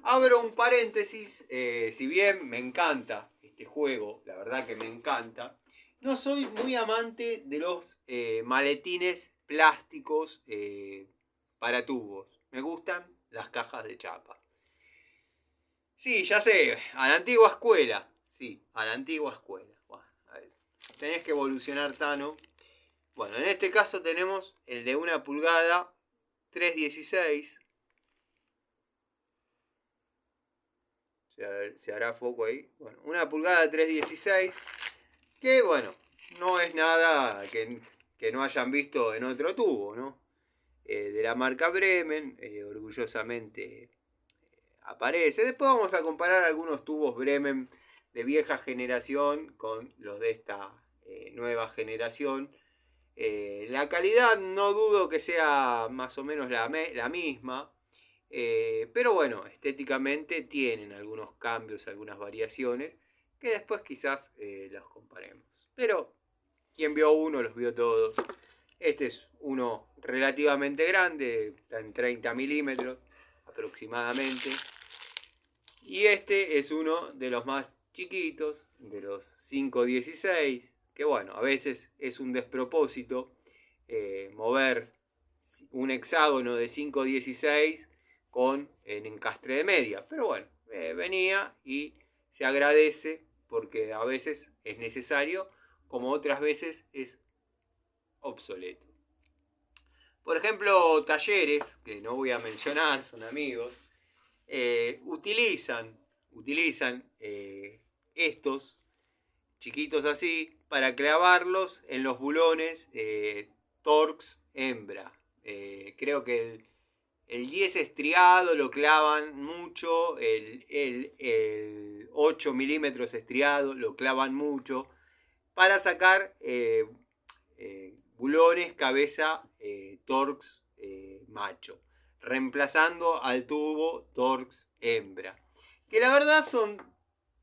Abro un paréntesis, si bien me encanta este juego, la verdad que me encanta, no soy muy amante de los maletines plásticos para tubos. Me gustan las cajas de chapa. Sí, ya sé, a la antigua escuela. Sí, a la antigua escuela. Bueno, a ver, tenés que evolucionar, Tano. Bueno, en este caso tenemos el de 1 pulgada 3,16. Se hará foco ahí. Bueno, 1 pulgada 3,16. Que bueno, no es nada que no hayan visto en otro tubo, ¿no? De la marca Bremen, orgullosamente aparece. Después vamos a comparar algunos tubos Bremen de vieja generación con los de esta nueva generación. La calidad no dudo que sea más o menos la misma. Pero bueno, estéticamente tienen algunos cambios, algunas variaciones, que después quizás los comparemos. Pero quien vio uno, los vio todos. Este es uno relativamente grande, está en 30 milímetros aproximadamente. Y este es uno de los más chiquitos, de los 516, que bueno, a veces es un despropósito mover un hexágono de 516 con el encastre de media. Pero bueno, venía y se agradece porque a veces es necesario, como otras veces es obsoleto. Por ejemplo, Talleres, que no voy a mencionar, son amigos, utilizan estos chiquitos así para clavarlos en los bulones Torx hembra. Creo que el 10 estriado lo clavan mucho, el 8 milímetros estriado lo clavan mucho para sacar bulones cabeza Torx macho, reemplazando al tubo Torx hembra, que la verdad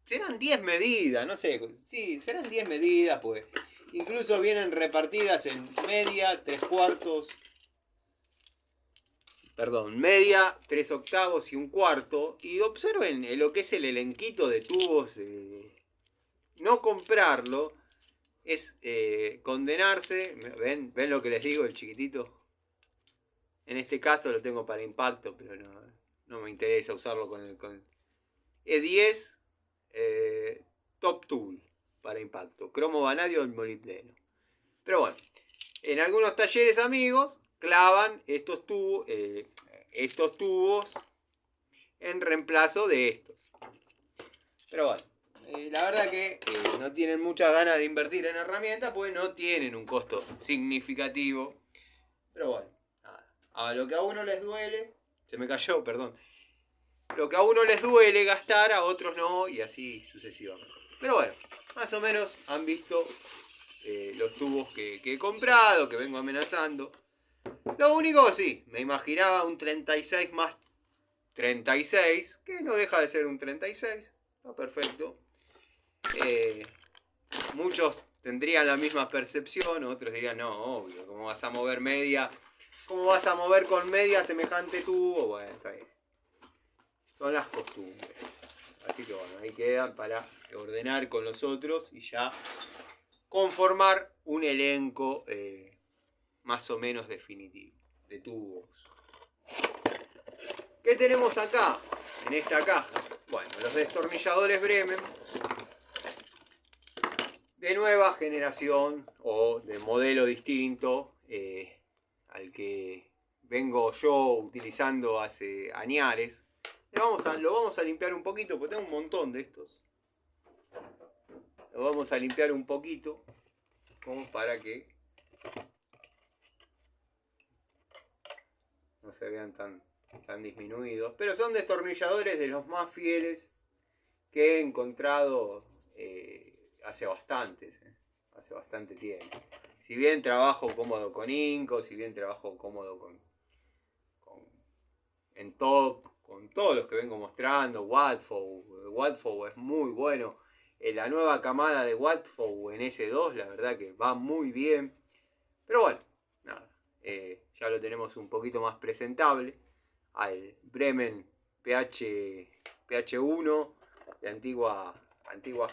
serán 10 medidas, no sé, sí, serán 10 medidas, pues incluso vienen repartidas en media, 3/4, media, 3/8 y 1/4, y observen lo que es el elenquito de tubos. No comprarlo es condenarse. ¿Ven lo que les digo, el chiquitito? En este caso lo tengo para impacto, pero no me interesa usarlo con el E10 Top Tool para impacto. Cromo vanadio o molibdeno. Pero bueno, en algunos talleres amigos clavan estos tubos en reemplazo de estos. Pero bueno, la verdad que no tienen muchas ganas de invertir en herramientas, pues no tienen un costo significativo. Pero bueno, nada. A lo que a uno les duele, se me cayó, perdón. Lo que a uno les duele gastar, a otros no, y así sucesivamente. Pero bueno, más o menos han visto los tubos que he comprado, que vengo amenazando. Lo único, sí, me imaginaba un 36 más 36, que no deja de ser un 36. Está perfecto. Muchos tendrían la misma percepción, otros dirían, no, obvio, ¿cómo vas a mover media? ¿Cómo vas a mover con media semejante tubo? Bueno, está bien. Son las costumbres. Así que bueno, ahí queda para ordenar con los otros y ya conformar un elenco más o menos definitivo de tubos. ¿Qué tenemos acá en esta caja? Bueno, los destornilladores Bremen de nueva generación o de modelo distinto al que vengo yo utilizando hace añares. Lo vamos a limpiar un poquito, porque tengo un montón de estos. Lo vamos a limpiar un poquito, como para que no se vean tan disminuidos. Pero son destornilladores de los más fieles que he encontrado hace bastante tiempo. Si bien trabajo cómodo con Inco, si bien trabajo cómodo en Top, con todos los que vengo mostrando, Wadfow es muy bueno. La nueva camada de Wadfow en S2, la verdad que va muy bien. Pero bueno, nada, ya lo tenemos un poquito más presentable. Al Bremen PH1 de antigua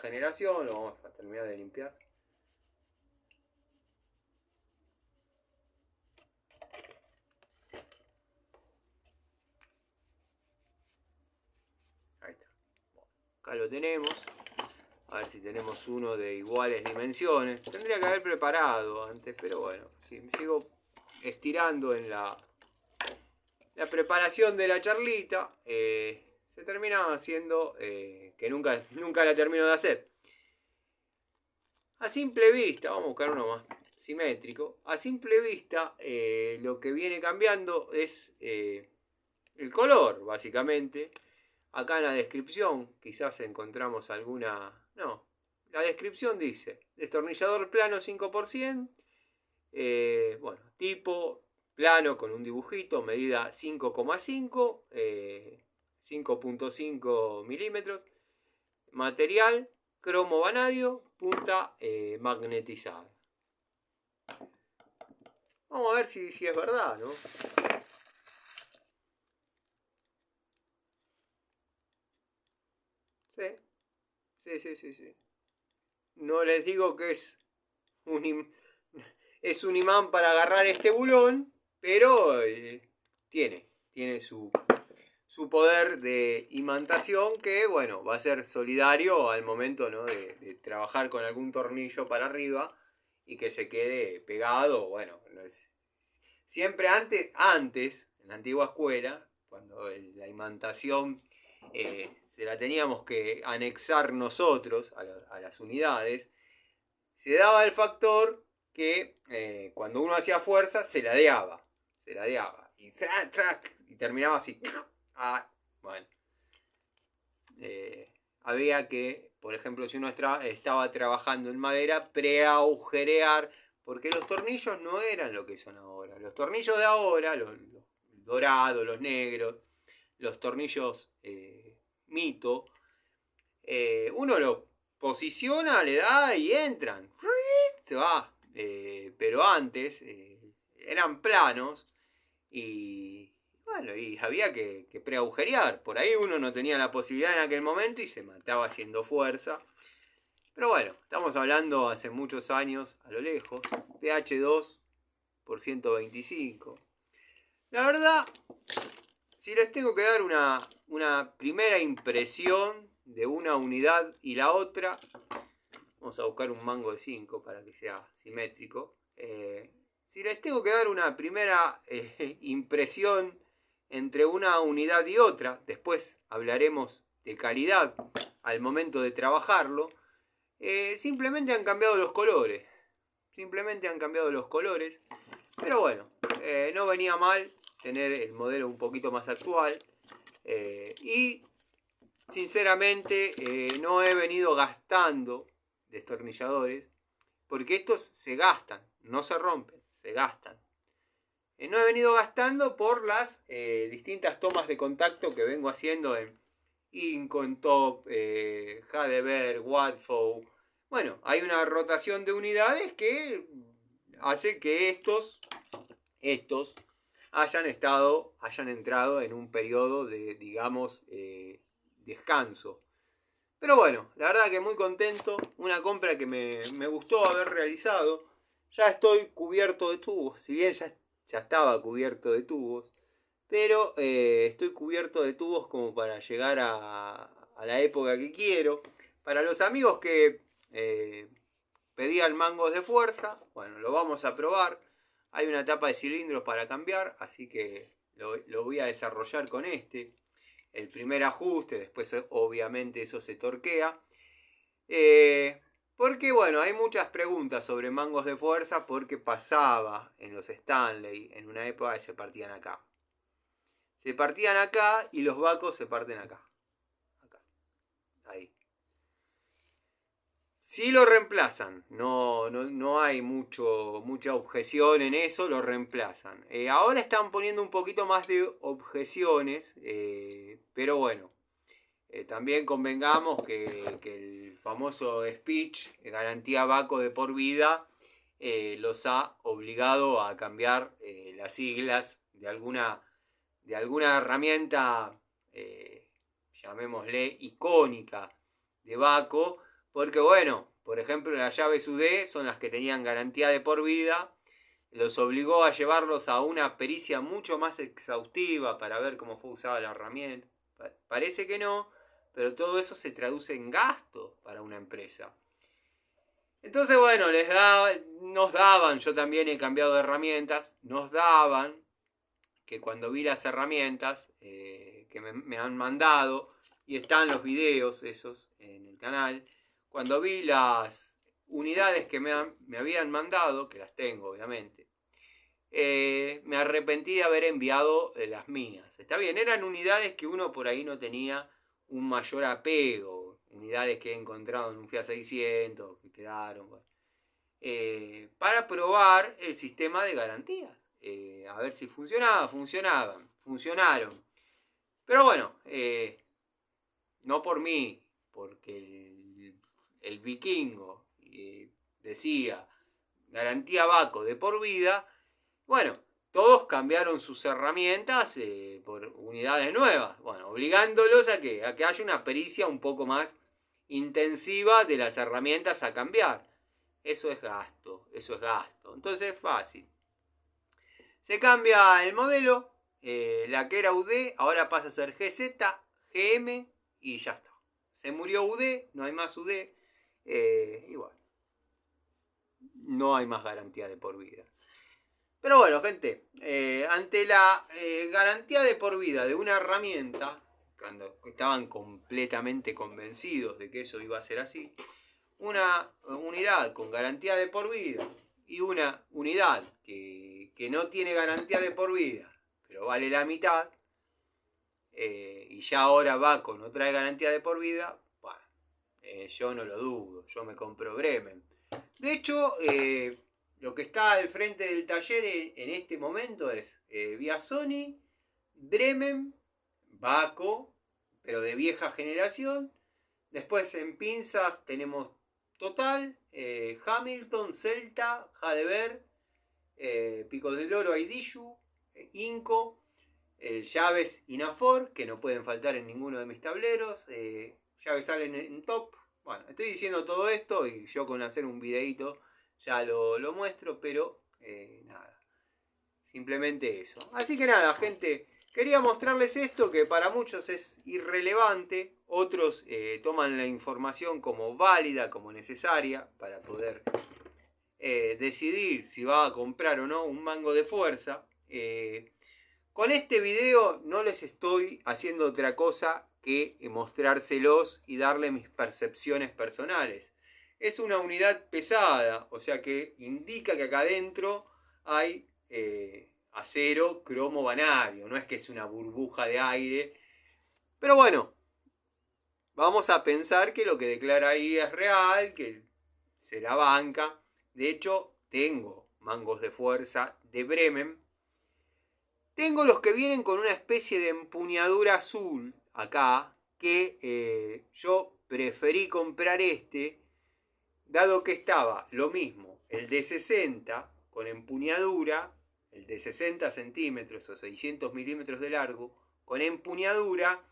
generación, lo vamos a terminar de limpiar. Ahí está. Acá lo tenemos. A ver si tenemos uno de iguales dimensiones. Tendría que haber preparado antes, pero bueno, si me sigo estirando en la preparación de la charlita, se termina haciendo que nunca la termino de hacer. A simple vista, vamos a buscar uno más simétrico. A simple vista, lo que viene cambiando es el color, básicamente. Acá en la descripción quizás encontramos alguna... No, la descripción dice destornillador plano 5%, bueno, tipo plano con un dibujito, medida 5,5, 5.5 milímetros, material cromo vanadio, punta magnetizada. Vamos a ver si es verdad, ¿no? Sí. No les digo que es un imán para agarrar este bulón, pero tiene su poder de imantación que, bueno, va a ser solidario al momento, ¿no?, de trabajar con algún tornillo para arriba y que se quede pegado. Bueno, siempre antes, en la antigua escuela, cuando la imantación se la teníamos que anexar nosotros a las unidades, se daba el factor que cuando uno hacía fuerza se ladeaba y y terminaba así. Bueno, había que, por ejemplo, si uno estaba trabajando en madera, preagujerear, porque los tornillos no eran lo que son ahora. Los tornillos de ahora, los dorados, los negros, los tornillos mito, uno lo posiciona, le da y entran. Se va. Pero antes eran planos y bueno, y había que preagujerear. Por ahí uno no tenía la posibilidad en aquel momento y se mataba haciendo fuerza. Pero bueno, estamos hablando hace muchos años, a lo lejos. pH 2 por 125. La verdad, si les tengo que dar una primera impresión de una unidad y la otra, vamos a buscar un mango de 5 para que sea simétrico. Si les tengo que dar una primera impresión entre una unidad y otra, después hablaremos de calidad al momento de trabajarlo, simplemente han cambiado los colores. Pero bueno, no venía mal tener el modelo un poquito más actual. Y sinceramente no he venido gastando destornilladores, porque estos se gastan, no se rompen, se gastan. No he venido gastando por las distintas tomas de contacto que vengo haciendo en Inco, en Top, Hadeberg, Wadfow. Bueno, hay una rotación de unidades que hace que estos hayan entrado en un periodo de, digamos, descanso. Pero bueno, la verdad que muy contento. Una compra que me gustó haber realizado. Ya estoy cubierto de tubos. Si bien ya estaba cubierto de tubos. Pero estoy cubierto de tubos como para llegar a la época que quiero. Para los amigos que pedían mangos de fuerza, bueno, lo vamos a probar. Hay una tapa de cilindros para cambiar, así que lo voy a desarrollar con este. El primer ajuste, después obviamente eso se torquea. Porque bueno, hay muchas preguntas sobre mangos de fuerza, porque pasaba en los Stanley en una época que se partían acá. Se partían acá y los vacos se parten acá. Ahí. Si lo reemplazan, no hay mucha objeción en eso, lo reemplazan. Ahora están poniendo un poquito más de objeciones, pero bueno, también convengamos que el famoso speech, garantía Baco de por vida, los ha obligado a cambiar las siglas de alguna herramienta, llamémosle icónica de Baco, porque bueno, por ejemplo las llaves UD son las que tenían garantía de por vida, los obligó a llevarlos a una pericia mucho más exhaustiva para ver cómo fue usada la herramienta. Parece que no, pero todo eso se traduce en gasto para una empresa. Entonces bueno, nos daban, yo también he cambiado de herramientas, nos daban que cuando vi las herramientas que me han mandado, y están los videos esos en el canal, cuando vi las unidades que me habían mandado, que las tengo obviamente, me arrepentí de haber enviado las mías. Está bien, eran unidades que uno por ahí no tenía un mayor apego, unidades que he encontrado en un Fiat 600, que quedaron, bueno, para probar el sistema de garantías. a ver si funcionaban, funcionaron. Pero bueno, no por mí, porque el vikingo decía garantía Baco de por vida. Bueno, todos cambiaron sus herramientas por unidades nuevas. Bueno, obligándolos a que haya una pericia un poco más intensiva de las herramientas a cambiar. Eso es gasto, eso es gasto. Entonces es fácil. Se cambia el modelo, la que era UD ahora pasa a ser GZ, GM y ya está. Se murió UD, no hay más UD. Igual. No hay más garantía de por vida. Pero bueno, gente, ante la garantía de por vida de una herramienta, cuando estaban completamente convencidos de que eso iba a ser así, una unidad con garantía de por vida y una unidad que no tiene garantía de por vida, pero vale la mitad, y ya ahora va con otra garantía de por vida, bueno, yo no lo dudo, yo me compro Bremen. De hecho, lo que está al frente del taller en este momento es Biasoni, Bremen, Baco, pero de vieja generación. Después en pinzas tenemos Total, Hamilton, Celta, Jadever, Picos del Oro, Aidishu, Inco, llaves Inafor, que no pueden faltar en ninguno de mis tableros, llaves salen en top. Bueno, estoy diciendo todo esto y yo con hacer un videito ya lo muestro, pero nada, simplemente eso. Así que nada, gente, quería mostrarles esto que para muchos es irrelevante, otros toman la información como válida, como necesaria para poder decidir si va a comprar o no un mango de fuerza. Con este video no les estoy haciendo otra cosa que mostrárselos y darle mis percepciones personales. Es una unidad pesada, o sea que indica que acá adentro hay acero cromo vanadio, no es que es una burbuja de aire. Pero bueno, vamos a pensar que lo que declara ahí es real, que se la banca. De hecho, tengo mangos de fuerza de Bremen. Tengo los que vienen con una especie de empuñadura azul acá, que yo preferí comprar este, dado que estaba lo mismo el de 60 con empuñadura, el de 60 centímetros o 600 milímetros de largo, con empuñadura,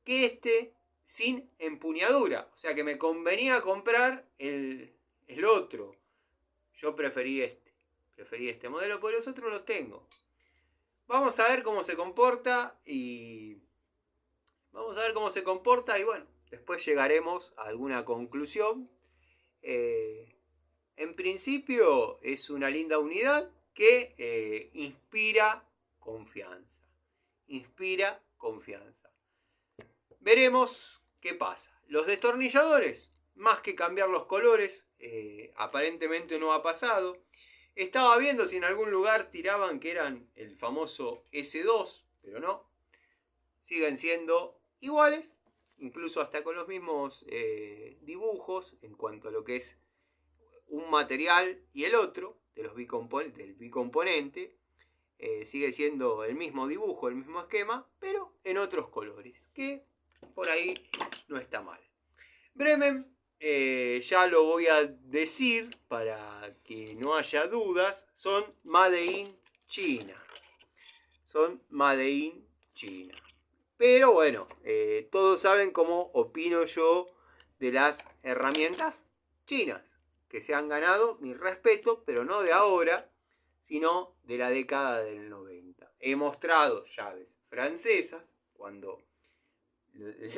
que este sin empuñadura. O sea que me convenía comprar el otro. Yo preferí este modelo, porque los otros los tengo. Vamos a ver cómo se comporta y bueno, después llegaremos a alguna conclusión. En principio es una linda unidad que inspira confianza. Veremos qué pasa. Los destornilladores, más que cambiar los colores, aparentemente no ha pasado. Estaba viendo si en algún lugar tiraban que eran el famoso S2, pero no. Siguen siendo iguales, incluso hasta con los mismos dibujos en cuanto a lo que es un material y el otro, del bicomponente. Sigue siendo el mismo dibujo, el mismo esquema, pero en otros colores, que por ahí no está mal. Bremen, ya lo voy a decir para que no haya dudas, son Made in China. Pero bueno, todos saben cómo opino yo de las herramientas chinas, que se han ganado mi respeto, pero no de ahora, sino de la década del 90. He mostrado llaves francesas, cuando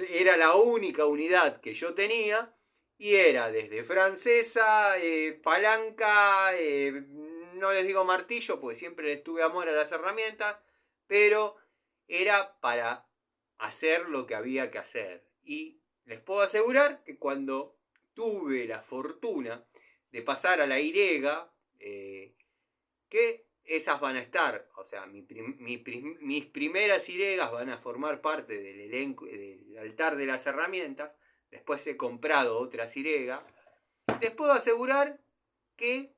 era la única unidad que yo tenía, y era desde francesa, palanca, no les digo martillo, porque siempre les tuve amor a las herramientas, pero era para hacer lo que había que hacer. Y les puedo asegurar que cuando tuve la fortuna de pasar a la Y, que esas van a estar, o sea, mis primeras Y van a formar parte del elenco, del altar de las herramientas. Después he comprado otras Y. Les puedo asegurar que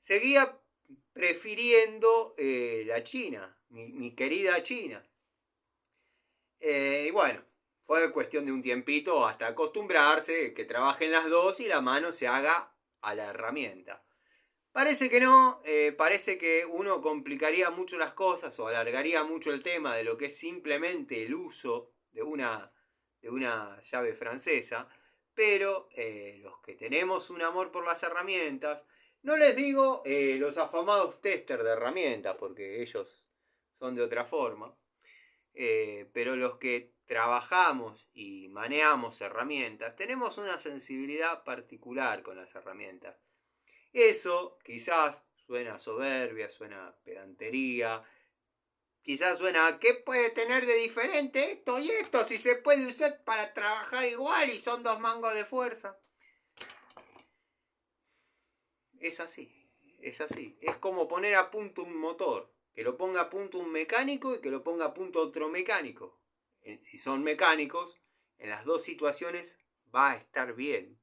seguía prefiriendo la China, mi querida China. Y bueno, fue cuestión de un tiempito hasta acostumbrarse, que trabajen las dos y la mano se haga a la herramienta. Parece que no, parece que uno complicaría mucho las cosas o alargaría mucho el tema de lo que es simplemente el uso de una llave francesa, pero los que tenemos un amor por las herramientas, no les digo los afamados testers de herramientas, porque ellos son de otra forma, pero los que trabajamos y manejamos herramientas, tenemos una sensibilidad particular con las herramientas. Eso quizás suena soberbia, suena pedantería, quizás suena a ¿qué puede tener de diferente esto y esto si se puede usar para trabajar igual y son dos mangos de fuerza? Es así, es así. Es como poner a punto un motor, que lo ponga a punto un mecánico y que lo ponga a punto otro mecánico. Si son mecánicos, en las dos situaciones va a estar bien,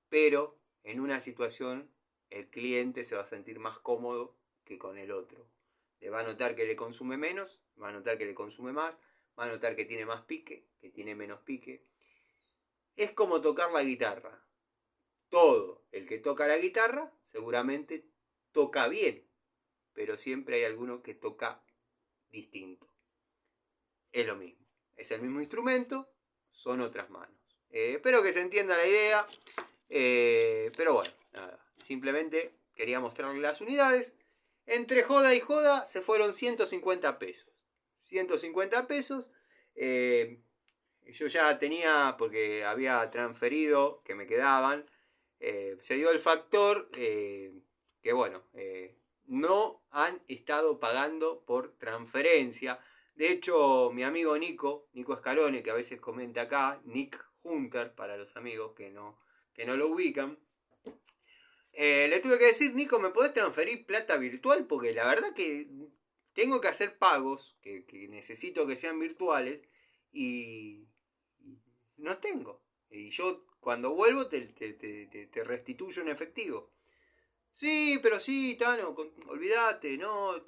pero en una situación el cliente se va a sentir más cómodo que con el otro. Le va a notar que le consume menos, va a notar que le consume más, va a notar que tiene más pique, que tiene menos pique. Es como tocar la guitarra. Todo el que toca la guitarra seguramente toca bien, pero siempre hay alguno que toca distinto. Es lo mismo. Es el mismo instrumento, son otras manos. Espero que se entienda la idea. Pero bueno, nada. Simplemente quería mostrarles las unidades. Entre joda y joda se fueron 150 pesos. 150 pesos. Yo ya tenía, porque había transferido, que me quedaban. Se dio el factor que bueno, no han estado pagando por transferencia. De hecho, mi amigo Nico Scalone, que a veces comenta acá, Nick Hunter, para los amigos que no lo ubican, le tuve que decir, Nico, ¿me podés transferir plata virtual? Porque la verdad que tengo que hacer pagos que necesito que sean virtuales y no tengo. Y yo cuando vuelvo te restituyo en efectivo. Sí, pero sí, Tano, olvídate, no.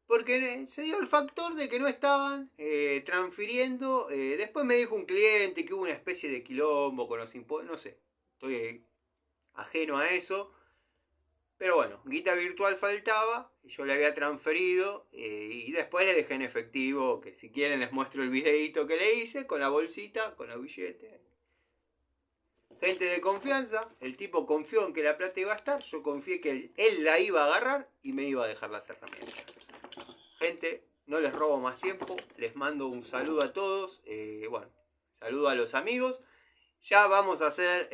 Porque se dio el factor de que no estaban transfiriendo. Después me dijo un cliente que hubo una especie de quilombo con los impuestos. No sé, estoy ajeno a eso. Pero bueno, guita virtual faltaba. Yo le había transferido y después le dejé en efectivo. Que si quieren les muestro el videito que le hice con la bolsita, con el billete. Gente de confianza, el tipo confió en que la plata iba a estar, yo confié que él la iba a agarrar y me iba a dejar las herramientas. Gente, no les robo más tiempo, les mando un saludo a todos, bueno, saludo a los amigos. Ya vamos a hacer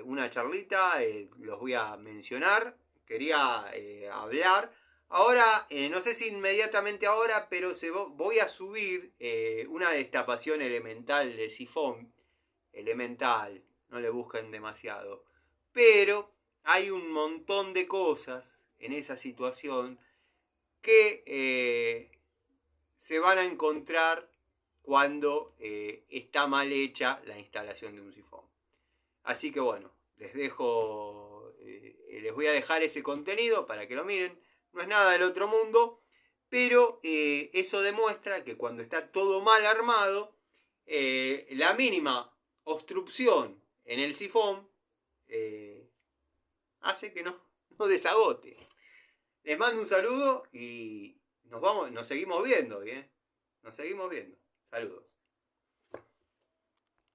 una charlita, los voy a mencionar, quería hablar. Ahora, no sé si inmediatamente ahora, pero voy a subir una destapación elemental de sifón. Elemental, no le busquen demasiado. Pero hay un montón de cosas en esa situación que se van a encontrar cuando está mal hecha la instalación de un sifón. Así que bueno, les voy a dejar ese contenido para que lo miren. No es nada del otro mundo, pero eso demuestra que cuando está todo mal armado, la mínima obstrucción en el sifón hace que no desagote. Les mando un saludo y nos seguimos viendo, ¿eh? Nos seguimos viendo. Saludos.